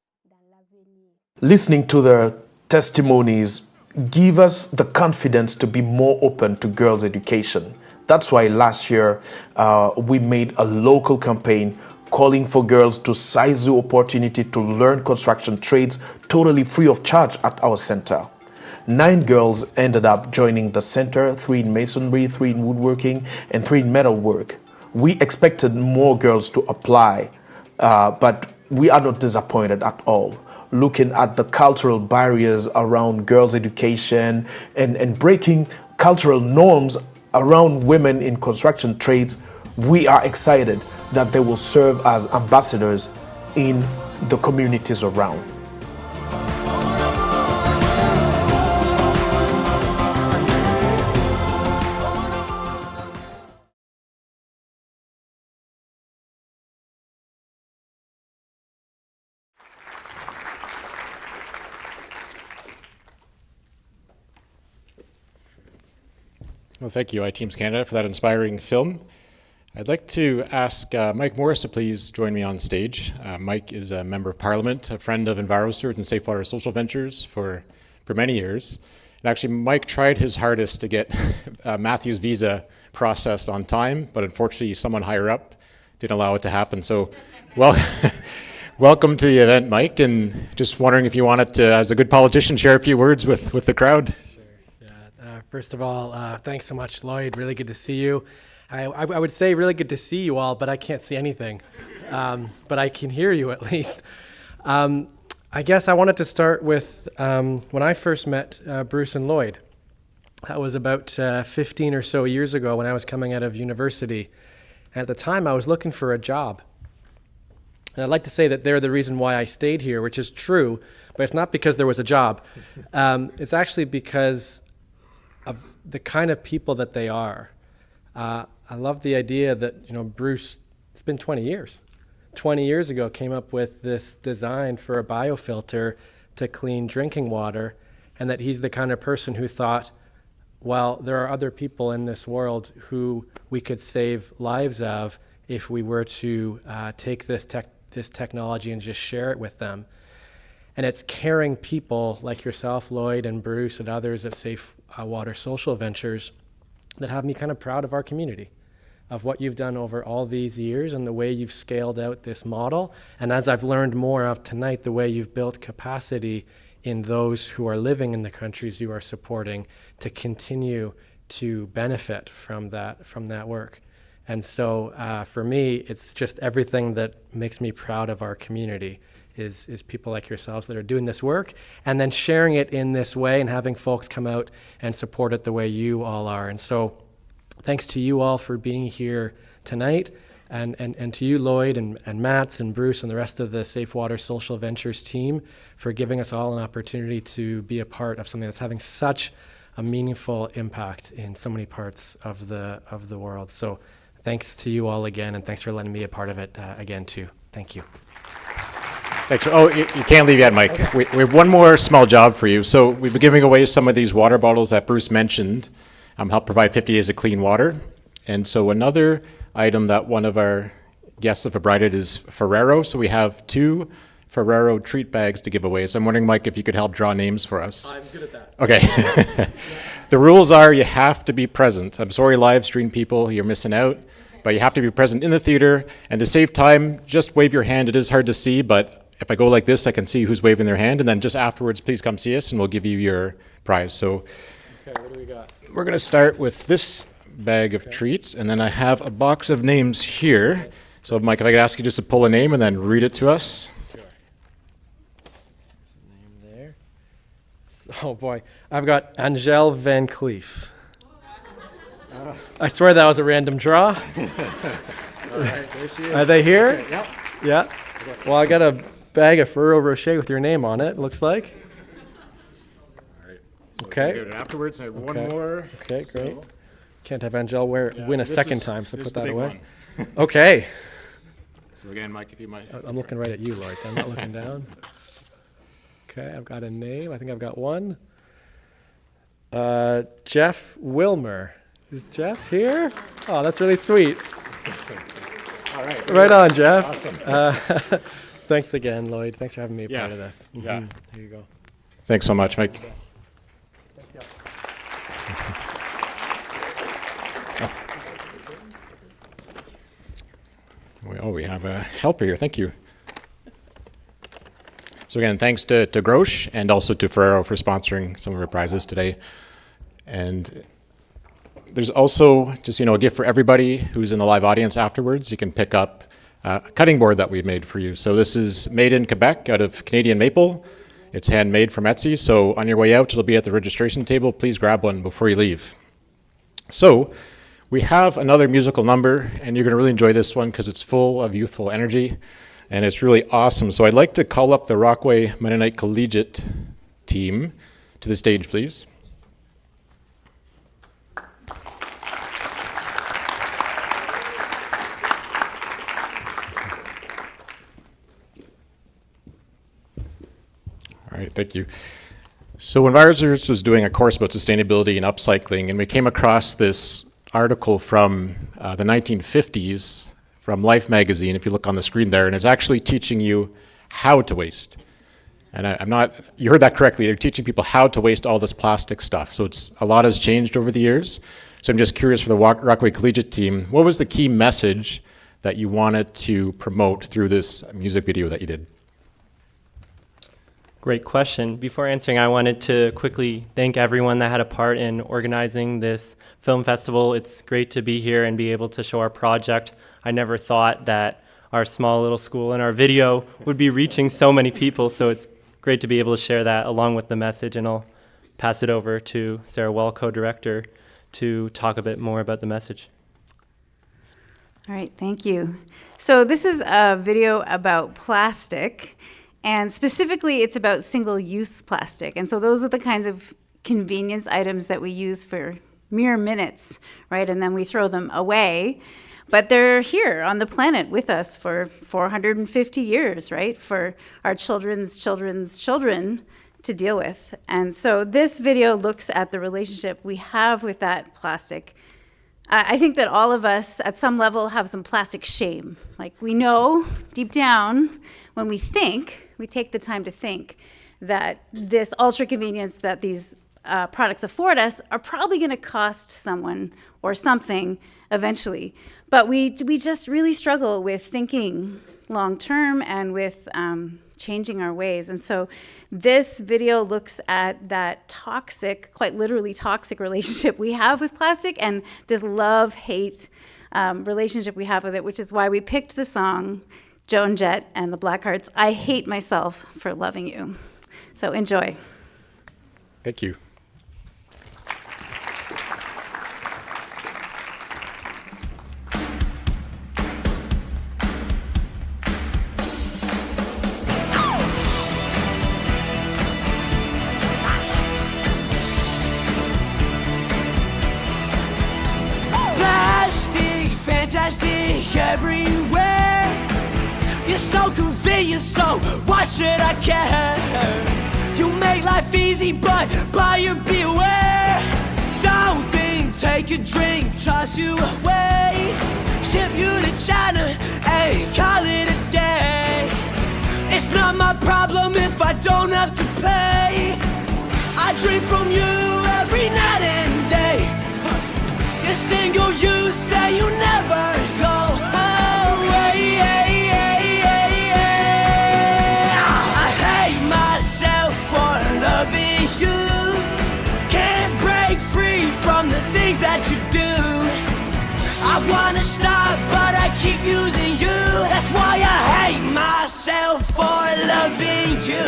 Listening to their testimonies give us the confidence to be more open to girls' education. That's why last year we made a local campaign calling for girls to seize the opportunity to learn construction trades totally free of charge at our center. 9 girls ended up joining the center, 3 in masonry, 3 in woodworking, and 3 in metalwork. We expected more girls to apply, but we are not disappointed at all. Looking at the cultural barriers around girls' education and breaking cultural norms around women in construction trades, we are excited that they will serve as ambassadors in the communities around. Well, thank you, iTeams Canada, for that inspiring film. I'd like to ask Mike Morris to please join me on stage. Mike is a member of Parliament, a friend of EnviroSteward and Safe Water Social Ventures for many years. And actually, Mike tried his hardest to get Matthew's visa processed on time, but unfortunately, someone higher up didn't allow it to happen. So, well, welcome to the event, Mike, and just wondering if you wanted to, as a good politician, share a few words with the crowd. First of all, thanks so much, Lloyd. Really good to see you. I would say really good to see you all, but I can't see anything. But I can hear you at least. I I guess I wanted to start with when I first met Bruce and Lloyd. That was about 15 or so years ago when I was coming out of university. And at the time, I was looking for a job. And I'd like to say that they're the reason why I stayed here, which is true, but it's not because there was a job. It's actually because of the kind of people that they are. I love the idea that, Bruce, it's been 20 years. 20 years ago, came up with this design for a biofilter to clean drinking water, and that he's the kind of person who thought, well, there are other people in this world who we could save lives of if we were to take this technology and just share it with them. And it's caring people like yourself, Lloyd, and Bruce, and others at Safe Water Social Ventures that have me kind of proud of our community, of what you've done over all these years and the way you've scaled out this model. And as I've learned more of tonight, the way you've built capacity in those who are living in the countries you are supporting to continue to benefit from that work. And so for me, it's just everything that makes me proud of our community is people like yourselves that are doing this work and then sharing it in this way and having folks come out and support it the way you all are. And so thanks to you all for being here tonight, and to you, Lloyd, and Mats, and Bruce, and the rest of the Safe Water Social Ventures team for giving us all an opportunity to be a part of something that's having such a meaningful impact in so many parts of the world. So thanks to you all again, and thanks for letting me be a part of it again too. Thank you. Thanks. Oh, you can't leave yet, Mike. Okay. We have one more small job for you. So we've been giving away some of these water bottles that Bruce mentioned, help provide 50 days of clean water. And so another item that one of our guests have provided is Ferrero. So we have 2 Ferrero treat bags to give away. So I'm wondering, Mike, if you could help draw names for us. I'm good at that. Okay. The rules are you have to be present. I'm sorry, live stream people, you're missing out, but you have to be present in the theater. And to save time, just wave your hand. It is hard to see, but if I go like this, I can see who's waving their hand. And then just afterwards, please come see us and we'll give you your prize. So okay, what do we got? We're going to start with this bag of treats, and then I have a box of names here. So Mike, if I could ask you just to pull a name and then read it to us. Sure. There's a name there. Oh boy, I've got Angel Van Cleef. I swear that was a random draw. All right, there she is. Are they here? Okay, yep. Yeah. Well, I got a bag of Ferrero Rocher with your name on it, looks like. All right. So Okay. we'll get it afterwards. I have one more. Okay, great. So, Can't have Angel win a this second is- time, so this put is the that big away. one. Okay. So again, Mike, if you might. I'm looking right at you, Lloyd, so I'm not looking down. Okay, I've got a name. I think I've got one. Jeff Wilmer. Is Jeff here? Oh, that's really sweet. All right. Right on, Jeff. Awesome. Thanks again, Lloyd. Thanks for having me a part of this. Yeah. There you go. Thanks so much, Mike. We have a helper here. Thank you. So again, thanks to Grosh and also to Ferrero for sponsoring some of our prizes today. And there's also just, a gift for everybody who's in the live audience afterwards. You can pick up a cutting board that we've made for you. So this is made in Quebec out of Canadian maple. It's handmade from Etsy. So on your way out, it'll be at the registration table. Please grab one before you leave. So we have another musical number, and you're going to really enjoy this one because it's full of youthful energy, and it's really awesome. So I'd like to call up the Rockaway Mennonite Collegiate team to the stage, please. All right, thank you. So when Visors was doing a course about sustainability and upcycling, and we came across this article from the 1950s from Life magazine, if you look on the screen there, and it's actually teaching you how to waste. And you heard that correctly, they're teaching people how to waste all this plastic stuff. So a lot has changed over the years. So I'm just curious for the Rockaway Collegiate team, what was the key message that you wanted to promote through this music video that you did? Great question. Before answering, I wanted to quickly thank everyone that had a part in organizing this film festival. It's great to be here and be able to show our project. I never thought that our small little school and our video would be reaching so many people, so it's great to be able to share that along with the message, and I'll pass it over to Sarah Well, co-director, to talk a bit more about the message. All right, thank you. So this is a video about plastic, and specifically it's about single-use plastic. And so those are the kinds of convenience items that we use for mere minutes, right? And then we throw them away. But they're here on the planet with us for 450 years, right? For our children's children's children to deal with. And so this video looks at the relationship we have with that plastic. I think that all of us at some level have some plastic shame. Like, we know deep down when we think, we take the time to think that this ultra convenience that these products afford us are probably going to cost someone or something eventually. But we just really struggle with thinking long term and with changing our ways. And so this video looks at that toxic, quite literally toxic relationship we have with plastic, and this love-hate relationship we have with it, which is why we picked the song Joan Jett and the Blackhearts, I Hate Myself for Loving You. So enjoy. Thank you. Everywhere, you're so convenient, so why should I care? You make life easy, but buyer beware. Don't think, take a drink, toss you away, ship you to China, and call it a day. It's not my problem if I don't have to pay. I drink from you every night and day. You're single, you say you never go. That you do, I wanna stop, but I keep using you. That's why I hate myself for loving you.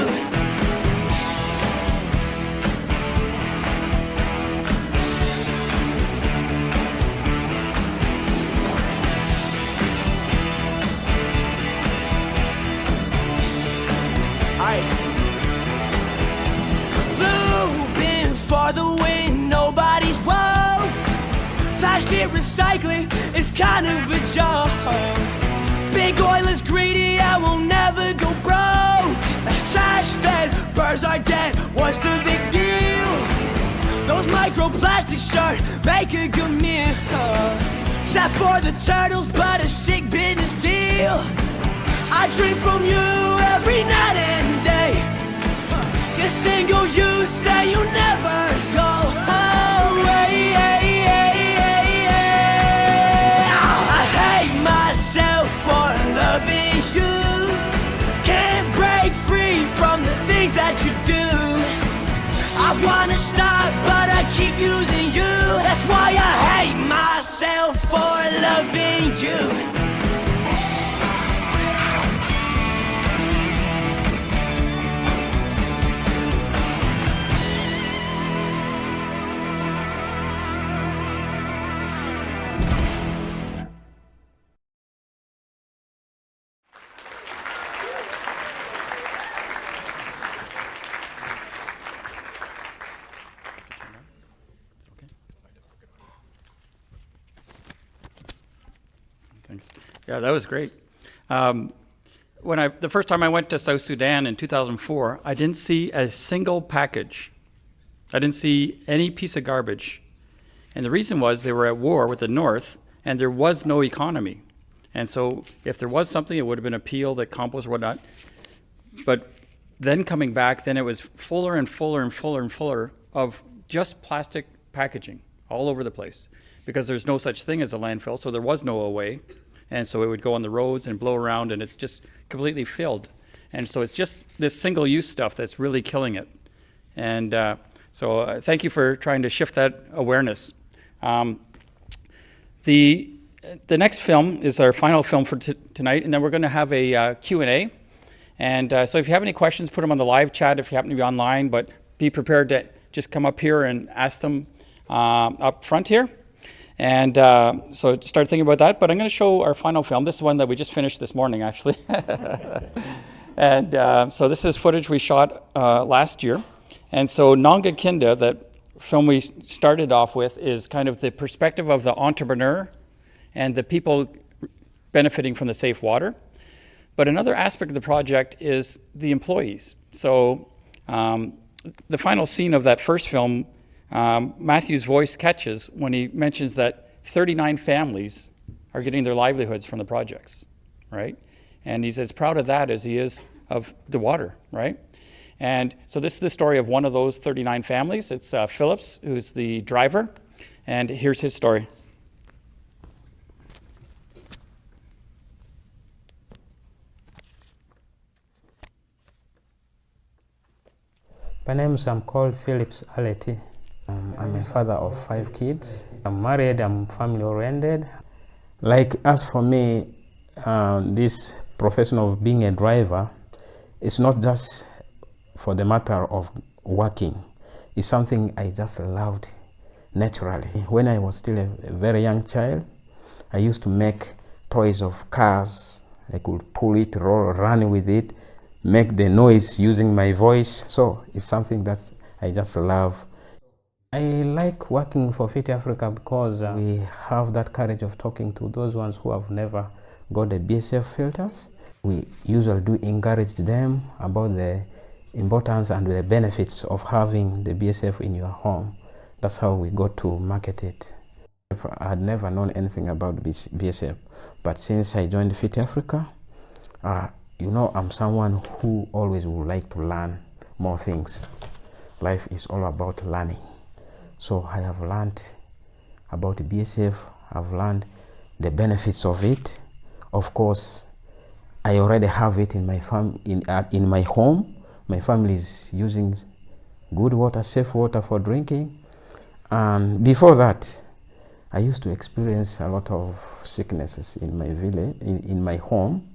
Blue bin for the wind, nobody's wrong. Plastic recycling is kind of a joke. Big oil is greedy, I will never go broke. Trash fed, birds are dead, what's the big deal? Those microplastics sure make a good meal. Sad for the turtles, but a sick business deal. I drink from you every night and day. You're single, you say you never go away. That you do, I wanna stop, but I keep using you. That's why I hate myself for loving you. Thanks. Yeah, that was great. The first time I went to South Sudan in 2004, I didn't see a single package. I didn't see any piece of garbage. And the reason was they were at war with the North, and there was no economy. And so if there was something, it would have been a peel, the compost or whatnot. But then coming back, then it was fuller and fuller and fuller and fuller of just plastic packaging all over the place, because there's no such thing as a landfill, so there was no away. And so it would go on the roads and blow around, and it's just completely filled. And so it's just this single-use stuff that's really killing it. And so thank you for trying to shift that awareness. The next film is our final film for tonight, and then we're going to have a Q&A. And so if you have any questions, put them on the live chat if you happen to be online, but be prepared to just come up here and ask them up front here. And so start thinking about that. But I'm going to show our final film. This is one that we just finished this morning, actually. And so this is footage we shot last year. And so Nanga Kinda, that film we started off with, is kind of the perspective of the entrepreneur and the people benefiting from the safe water. But another aspect of the project is the employees. So the final scene of that first film, Matthew's voice catches when he mentions that 39 families are getting their livelihoods from the projects, right? And he's as proud of that as he is of the water, right? And so this is the story of one of those 39 families. It's Phillips, who's the driver, and here's his story. My name is called Phillips Aleti. I'm a father of 5 kids. I'm married, I'm family oriented. Like as for me, this profession of being a driver is not just for the matter of working. It's something I just loved naturally. When I was still a very young child, I used to make toys of cars. I could pull it, roll, run with it, make the noise using my voice. So it's something that I just love. I like working for Fit Africa because we have that courage of talking to those ones who have never got the BSF filters. We usually do encourage them about the importance and the benefits of having the BSF in your home. That's how we got to market it. I had never known anything about BSF, but since I joined Fit Africa, you know, I'm someone who always would like to learn more things. Life is all about learning. So I have learned about the BSF, I've learned the benefits of it. Of course, I already have it in my in my home. My family is using good water, safe water for drinking. And before that, I used to experience a lot of sicknesses in my village, in my home,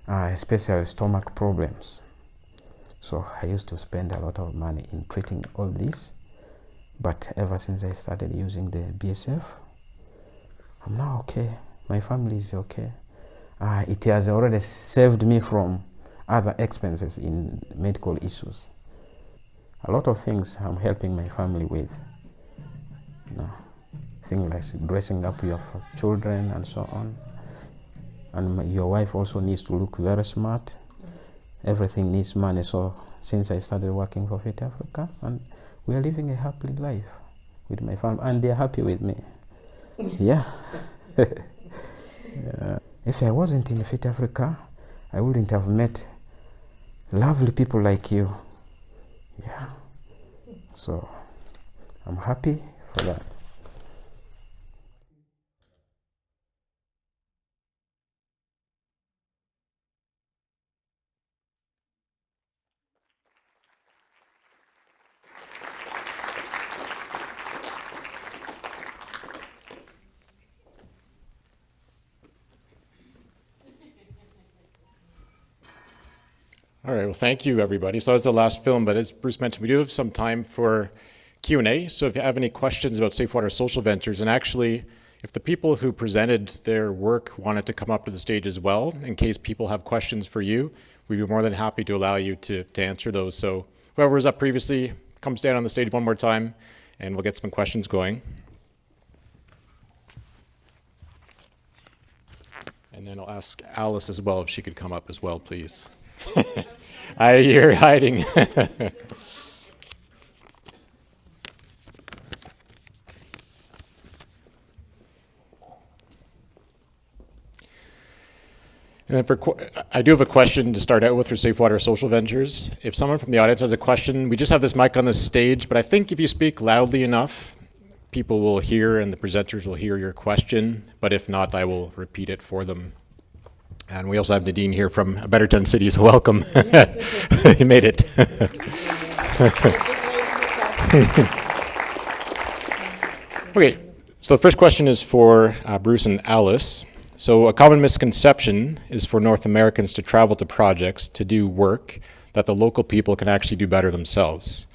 especially stomach problems. So I used to spend a lot of money in treating all this. But ever since I started using the BSF, I'm now okay. My family is okay. It has already saved me from other expenses in medical issues. A lot of things I'm helping my family with. You know, things like dressing up your children and so on. And your wife also needs to look very smart. Everything needs money. So since I started working for Fit Africa, and we are living a happy life with my family, and they are happy with me. Yeah. Yeah. If I wasn't in Fit Africa, I wouldn't have met lovely people like you. Yeah. So I'm happy for that. All right, well, thank you, everybody. So that was the last film, but as Bruce mentioned, we do have some time for Q&A. So if you have any questions about Safe Water Social Ventures, and actually, if the people who presented their work wanted to come up to the stage as well, in case people have questions for you, we'd be more than happy to allow you to answer those. So whoever was up previously, come stand on the stage one more time, and we'll get some questions going. And then I'll ask Alice as well if she could come up as well, please. You're hiding. And then I do have a question to start out with for Safe Water Social Ventures. If someone from the audience has a question, we just have this mic on the stage, but I think if you speak loudly enough, people will hear and the presenters will hear your question, but if not, I will repeat it for them. And we also have Nadine here from A Better 10 Cities. Welcome. Yes. You made it. Okay, so the first question is for Bruce and Alice. So a common misconception is for North Americans to travel to projects to do work that the local people can actually do better themselves.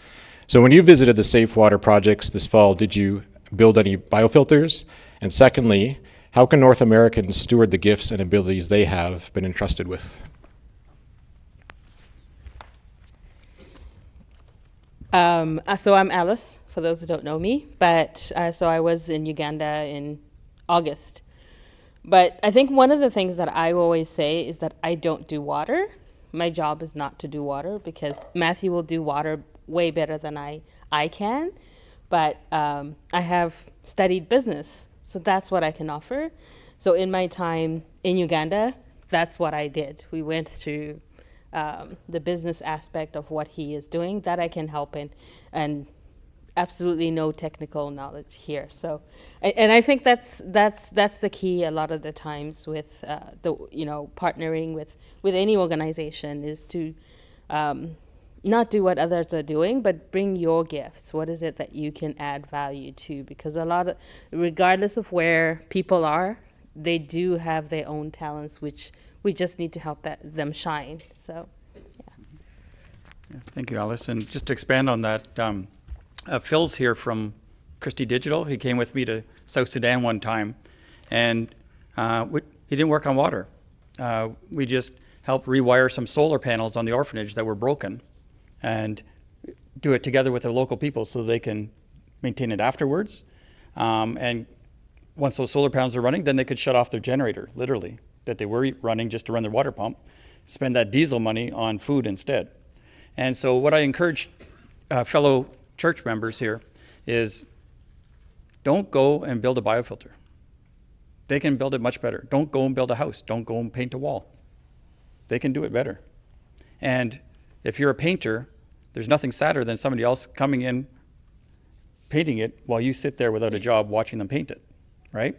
So when you visited the Safe Water projects this fall, did you build any biofilters? And secondly, how can North Americans steward the gifts and abilities they have been entrusted with? So I'm Alice, for those who don't know me, but so I was in Uganda in August. But I think one of the things that I always say is that I don't do water. My job is not to do water because Matthew will do water way better than I can. But I have studied business, so that's what I can offer. So in my time in Uganda, that's what I did. We went through the business aspect of what he is doing that I can help in, and absolutely no technical knowledge here. So, and I think that's the key a lot of the times with partnering with any organization is to not do what others are doing, but bring your gifts. What is it that you can add value to? Because regardless of where people are, they do have their own talents, which we just need to help them shine. So, yeah. Thank you, Alice. And just to expand on that, Phil's here from Christie Digital. He came with me to South Sudan one time, and he didn't work on water. We just helped rewire some solar panels on the orphanage that were broken, and do it together with the local people so they can maintain it afterwards. And once those solar panels are running, then they could shut off their generator, literally, that they were running just to run their water pump, spend that diesel money on food instead. And so what I encourage fellow church members here is don't go and build a biofilter. They can build it much better. Don't go and build a house. Don't go and paint a wall. They can do it better. And if you're a painter, there's nothing sadder than somebody else coming in, painting it while you sit there without a job watching them paint it, right?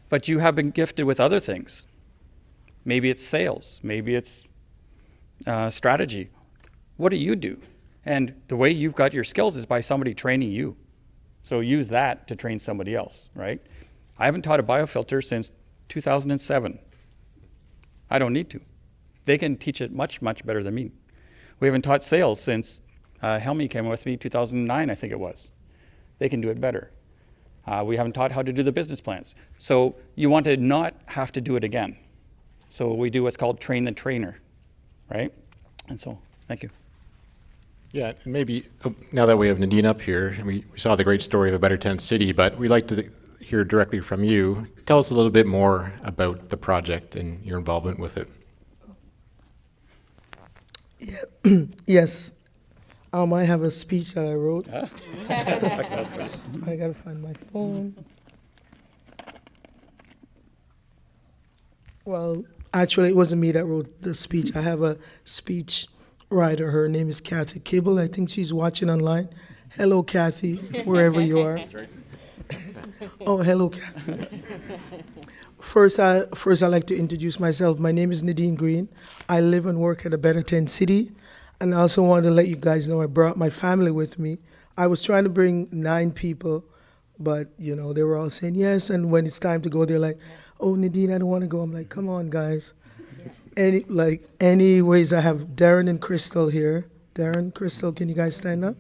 But you have been gifted with other things. Maybe it's sales. Maybe it's strategy. What do you do? And the way you've got your skills is by somebody training you. So use that to train somebody else, right? I haven't taught a biofilter since 2007. I don't need to. They can teach it much, much better than me. We haven't taught sales since Helmi came with me 2009, I think it was. They can do it better. We haven't taught how to do the business plans. So you want to not have to do it again. So we do what's called train the trainer, right? And so, thank you. Yeah, and maybe now that we have Nadine up here, and we saw the great story of a Better Tent City, but we'd like to hear directly from you. Tell us a little bit more about the project and your involvement with it. Yeah. Yes. I have a speech that I wrote. I gotta find my phone. Well, actually, it wasn't me that wrote the speech. I have a speech writer. Her name is Kathy Cable. I think she's watching online. Hello, Kathy, wherever you are. Oh, hello, Kathy. First, I'd like to introduce myself. My name is Nadine Green. I live and work at a Better Tent City. And I also wanted to let you guys know I brought my family with me. I was trying to bring 9 people, but, they were all saying yes. And when it's time to go, they're like, oh, Nadine, I don't want to go. I'm like, come on, guys. Anyways, I have Darren and Crystal here. Darren, Crystal, can you guys stand up?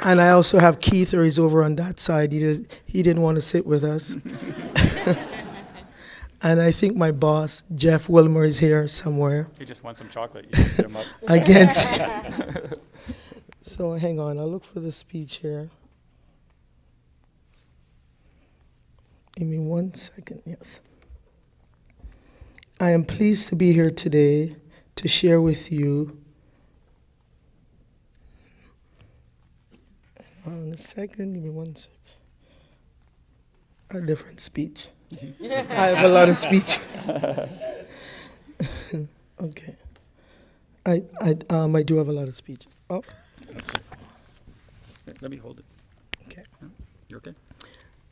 And I also have Keith, or he's over on that side. He didn't want to sit with us. And I think my boss, Jeff Wilmer, is here somewhere. He just wants some chocolate. You can get him up. I can't see. So hang on, I'll look for the speech here. Give me 1 second, yes. I am pleased to be here today to share with you. Hang on a second, give me 1 second. A different speech. I have a lot of speeches. Okay. I do have a lot of speeches. Oh. Let me hold it. Okay. You okay?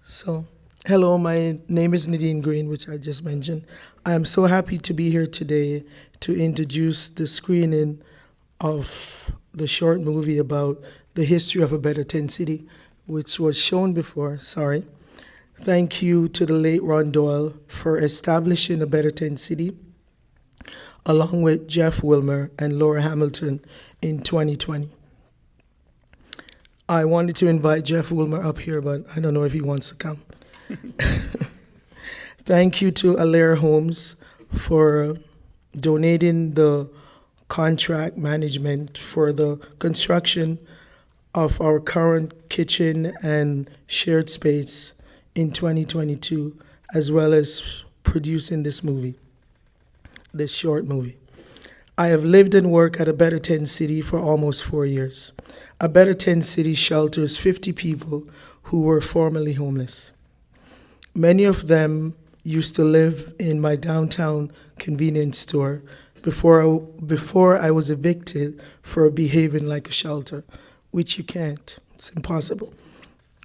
So, hello, my name is Nadine Green, which I just mentioned. I am so happy to be here today to introduce the screening of the short movie about the history of a better tent city, which was shown before. Sorry. Thank you to the late Ron Doyle for establishing a better tent city, along with Jeff Wilmer and Laura Hamilton in 2020. I wanted to invite Jeff Wilmer up here, but I don't know if he wants to come. Thank you to Alaire Homes for donating the contract management for the construction of our current kitchen and shared space in 2022, as well as producing this short movie. I have lived and worked at a Better Tent City for almost 4 years. A Better Tent City shelters 50 people who were formerly homeless. Many of them used to live in my downtown convenience store before I was evicted for behaving like a shelter, which you can't. It's impossible,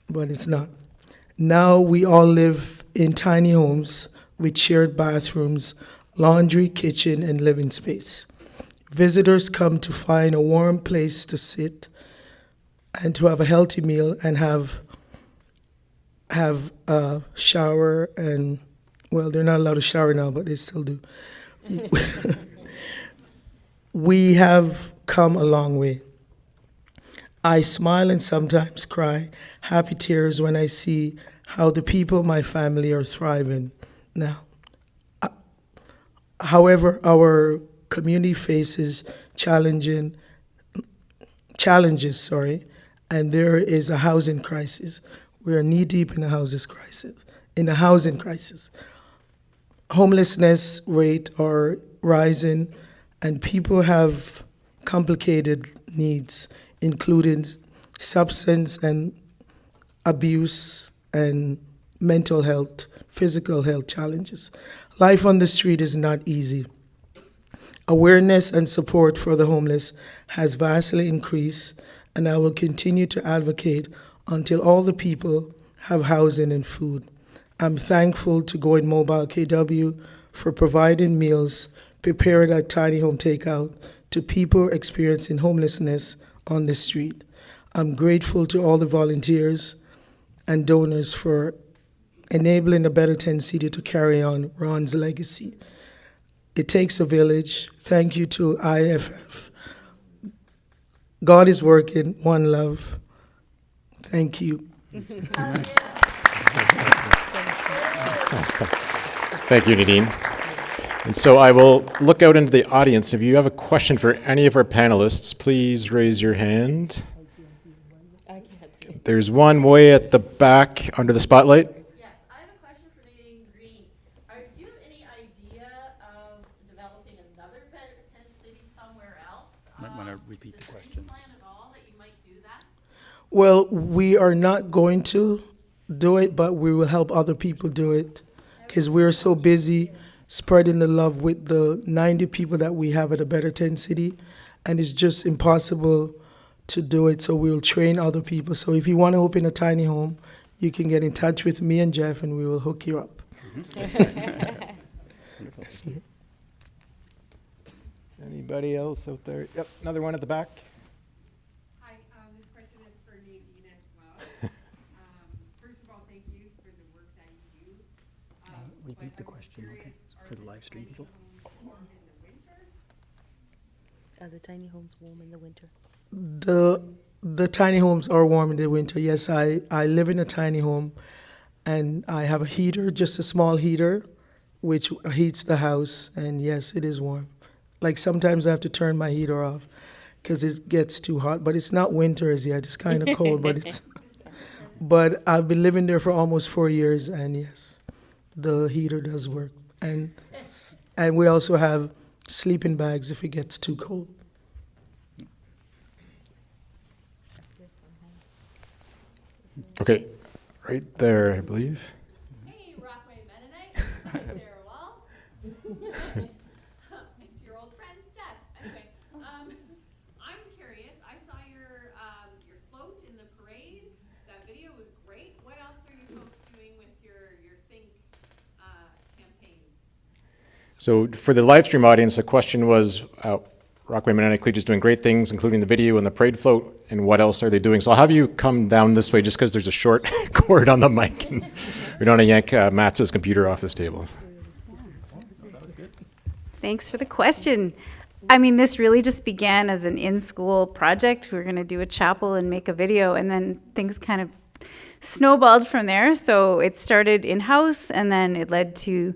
but it's not. Now we all live in tiny homes with shared bathrooms, laundry, kitchen, and living space. Visitors come to find a warm place to sit and to have a healthy meal and have a shower and, well, they're not allowed to shower now, but they still do. We have come a long way. I smile and sometimes cry happy tears when I see how the people in my family are thriving now. However, our community faces challenges, and there is a housing crisis. We are knee-deep in a housing crisis. Homelessness rates are rising, and people have complicated needs, including substance and abuse and mental health, physical health challenges. Life on the street is not easy. Awareness and support for the homeless has vastly increased, and I will continue to advocate until all the people have housing and food. I'm thankful to Going Mobile KW for providing meals prepared at Tiny Home Takeout to people experiencing homelessness on the street. I'm grateful to all the volunteers and donors for enabling the Better Tent City to carry on Ron's legacy. It takes a village. Thank you to IFF. God is working. One love. Thank you. Thank you, Nadine. And so I will look out into the audience. If you have a question for any of our panelists, please raise your hand. There's one way at the back under the spotlight. Yes, I have a question for Nadine Green. Do you have any idea of developing another Better Tent City somewhere else? Might want to repeat the question. Plan at all that you might do that? Well, we are not going to do it, but we will help other people do it because we're so busy spreading the love with the 90 people that we have at a Better Tent City, and it's just impossible to do it, so we'll train other people. So if you want to open a tiny home, you can get in touch with me and Jeff, and we will hook you up. Anybody else out there? Yep, another one at the back. Hi, this question is for Nadine as well. First of all, thank you for the work that you do. Repeat the question, okay, for the live stream people. Are the tiny homes warm in the winter? The tiny homes are warm in the winter. Yes, I live in a tiny home, and I have a heater, just a small heater, which heats the house, and yes, it is warm. Like sometimes I have to turn my heater off because it gets too hot, but it's not winter as yet. It's kind of cold, but it's. But I've been living there for almost 4 years, and yes, the heater does work, and we also have sleeping bags if it gets too cold. Okay, right there, I believe. Hey, Rockaway Mennonite. Sarah Wall. It's your old friend, Steph. Anyway, I'm curious. I saw your float in the parade. That video was great. What else are you folks doing with your Think campaign? So for the live stream audience, the question was, Rockaway Mennonite Collegiate is doing great things, including the video and the parade float. And what else are they doing? So I'll have you come down this way just because there's a short cord on the mic. And we don't want to yank Matt's computer off this table. Thanks for the question. I mean, this really just began as an in-school project. We were going to do a chapel and make a video, and then things kind of snowballed from there. So it started in-house, and then it led to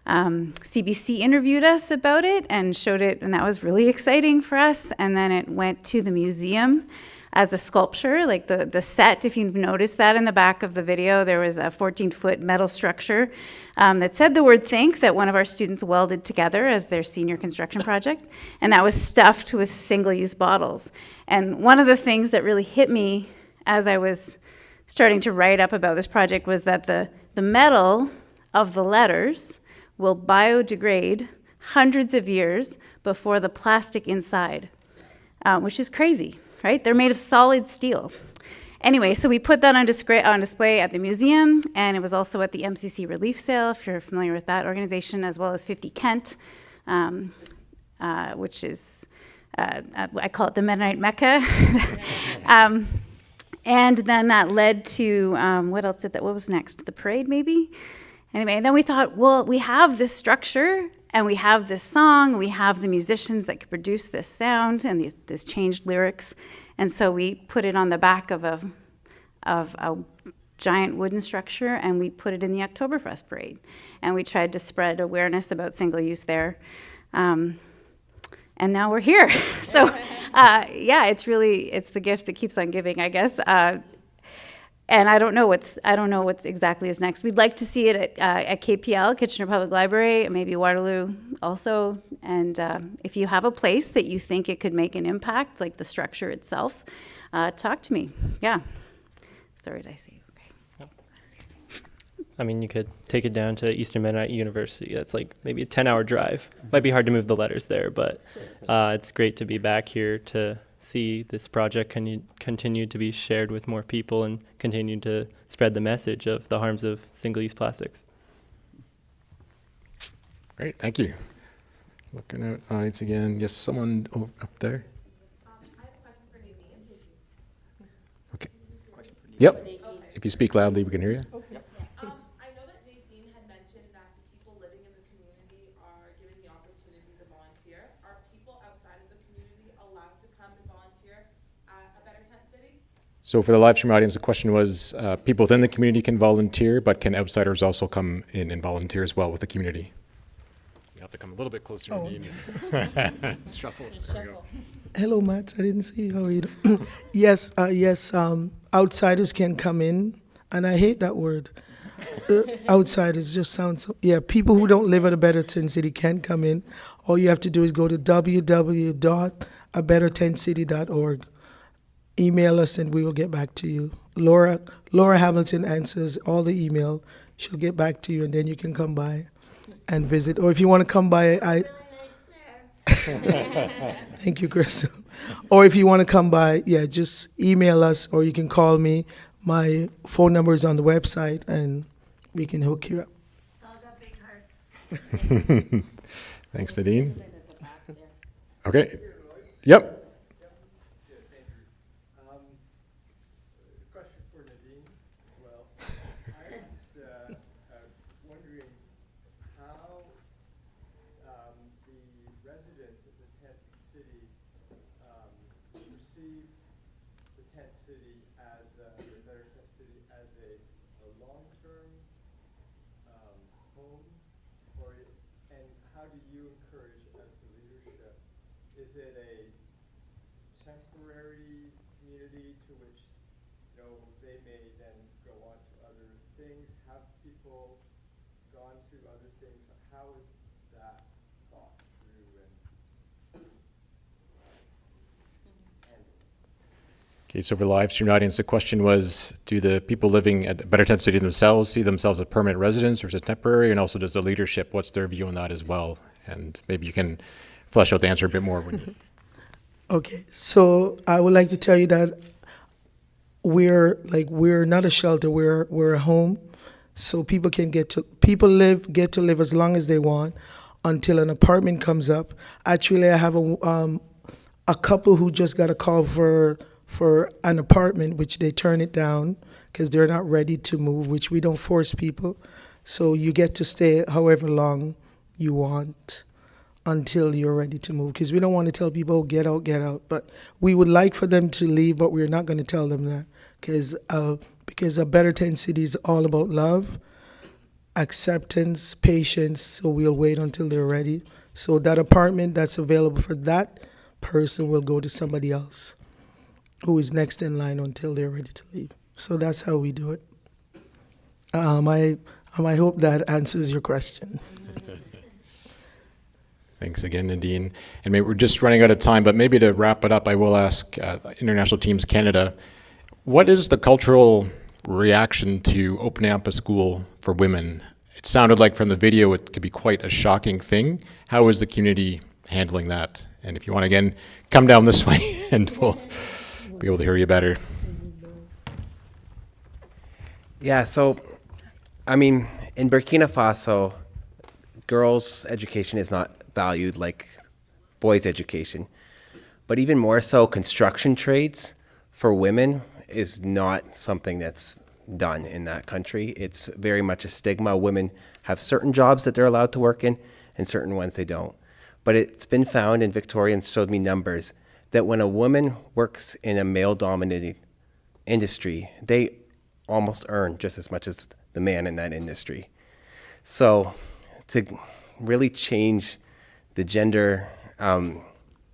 CBC interviewed us about it and showed it, and that was really exciting for us. And then it went to the museum as a sculpture, like the set, if you've noticed that in the back of the video, there was a 14-foot metal structure that said the word think that one of our students welded together as their senior construction project, and that was stuffed with single-use bottles. And one of the things that really hit me as I was starting to write up about this project was that the metal of the letters will biodegrade hundreds of years before the plastic inside, which is crazy, right? They're made of solid steel. Anyway, so we put that on display at the museum, and it was also at the MCC Relief Sale, if you're familiar with that organization, as well as 50 Kent, which is, I call it the Mennonite Mecca. And then that led to, what was next? The parade, maybe? Anyway, and then we thought, well, we have this structure, and we have this song, we have the musicians that could produce this sound and these changed lyrics. And so we put it on the back of a giant wooden structure, and we put it in the Oktoberfest parade. And we tried to spread awareness about single use there. And now we're here. So yeah, it's the gift that keeps on giving, I guess. And I don't know what's exactly is next. We'd like to see it at KPL, Kitchener Public Library, maybe Waterloo also. And if you have a place that you think it could make an impact, like the structure itself, talk to me. Yeah. Sorry, did I say? Okay. I mean, you could take it down to Eastern Mennonite University. That's like maybe a 10-hour drive. Might be hard to move the letters there, but it's great to be back here to see this project continue to be shared with more people and continue to spread the message of the harms of single-use plastics. Great, thank you. Looking at eyes again. Yes, someone up there. I have a question for Nadine. Okay. Yep. If you speak loudly, we can hear you. I know that Nadine had mentioned that the people living in the community are given the opportunity to volunteer. Are people outside of the community allowed to come and volunteer at a Better Tent City? So for the live stream audience, the question was, people within the community can volunteer, but can outsiders also come in and volunteer as well with the community? You have to come a little bit closer. Shuffle. There we go. Hello, Matt. I didn't see you. How are you doing? Yes, outsiders can come in, and I hate that word. Outsiders just sounds so, yeah, people who don't live at a Better Tent City can come in. All you have to do is go to www.abettertentcity.org. Email us and we will get back to you. Laura Hamilton answers all the email. She'll get back to you, and then you can come by and visit. Or if you want to come by, thank you, Chris. Or if you want to come by, yeah, just email us, or you can call me. My phone number is on the website, and we can hook you up. Thanks, Nadine. Okay. Yep. Question for Nadine as well. I was wondering how the residents of the tent city perceive the tent city as the Better Tent City as a long-term home, and how do you encourage as the leadership? Is it a temporary community to which they may then go on to other things? Have people gone to other things? How is that thought through and Okay, so for the live stream audience, the question was, do the people living at Better Tent City themselves see themselves as permanent residents, or is it temporary? And also, does the leadership, what's their view on that as well? And maybe you can flesh out the answer a bit more when you... Okay, so I would like to tell you that we're not a shelter, we're a home. So people get to live as long as they want until an apartment comes up. Actually, I have a couple who just got a call for an apartment, which they turn it down because they're not ready to move, which we don't force people. So you get to stay however long you want until you're ready to move, because we don't want to tell people, oh, get out, get out. But we would like for them to leave, but we're not going to tell them that, because a Better 10 City is all about love, acceptance, patience, so we'll wait until they're ready. So that apartment that's available for that person will go to somebody else who is next in line until they're ready to leave. So that's how we do it. I hope that answers your question. Thanks again, Nadine. And maybe we're just running out of time, but maybe to wrap it up, I will ask International Teams Canada, what is the cultural reaction to opening up a school for women? It sounded like from the video it could be quite a shocking thing. How is the community handling that? And if you want to, again, come down this way and we'll be able to hear you better. Yeah, so, I mean, in Burkina Faso, girls' education is not valued like boys' education. But even more so, construction trades for women is not something that's done in that country. It's very much a stigma. Women have certain jobs that they're allowed to work in and certain ones they don't. But it's been found, and Victorians showed me numbers, that when a woman works in a male-dominated industry, they almost earn just as much as the man in that industry. So to really change the gender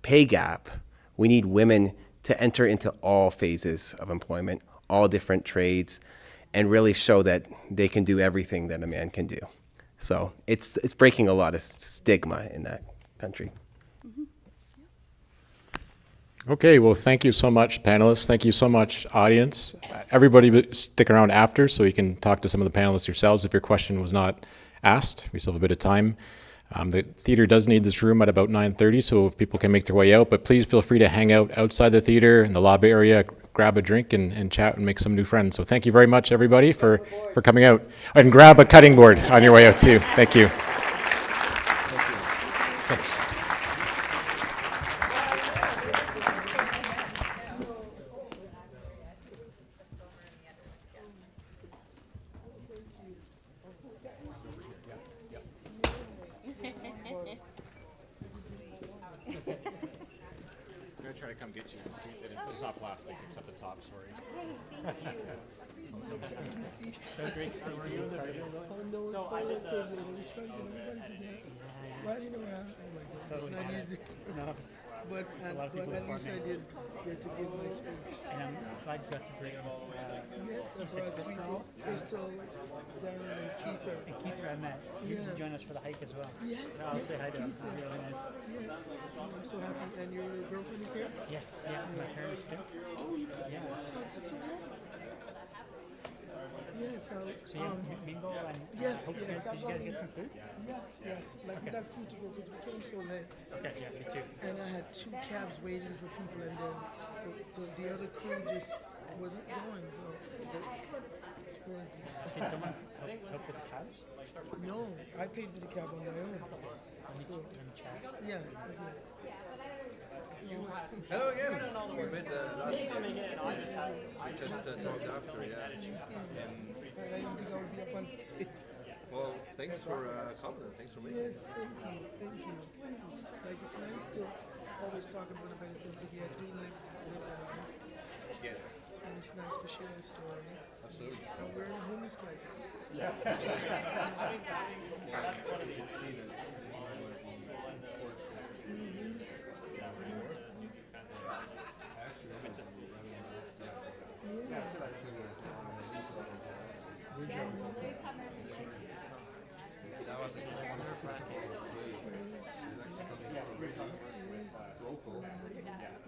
pay gap, we need women to enter into all phases of employment, all different trades, and really show that they can do everything that a man can do. So it's breaking a lot of stigma in that country. Okay, well, thank you so much, panelists. Thank you so much, audience. Everybody stick around after so you can talk to some of the panelists yourselves if your question was not asked. We still have a bit of time. The theater does need this room at about 9:30, so if people can make their way out, but please feel free to hang out outside the theater in the lobby area, grab a drink and chat and make some new friends. So thank you very much, everybody, for coming out. And grab a cutting board on your way out, too. Thank you. Thanks. I'm going to try to come get you and see that it's not plastic except the top, sorry. So great. Were you in the video? So I did the Running around, oh my God, it's not easy. No. But at least I did get to give my speech. And I'm glad you got to bring Yes, I brought Crystal, Darren, and Keither. And Keither I met. You Yeah. joined us for the hike as well. Yes. I'll say hi to him. Keither. Really nice. Yes. I'm so happy. And your girlfriend is here? Yes, yeah, my parents too. Oh, Yeah. wow, that's so wonderful. Yes, So you mingle and yes, hope yes. did you guys get some food? Yes, yes. Like we got food to go because we came so late. Okay, yeah, me too. And I had 2 cabs waiting for people, and then the other crew just wasn't going. So it's crazy. Did someone help with the cabs? No, I paid for the cab on my own. Cool. Yeah. Hello again. We met last year. We just talked after, yeah. I didn't think I would be up on stage. Well, thanks for coming. Thanks for making it. Yes, thank you, thank you. Like, it's nice to always talk about the intensity. I do live that life. Yes. And it's nice to share the story. Absolutely. And we're in a homeless guys. Yeah. I think that's one of the Local.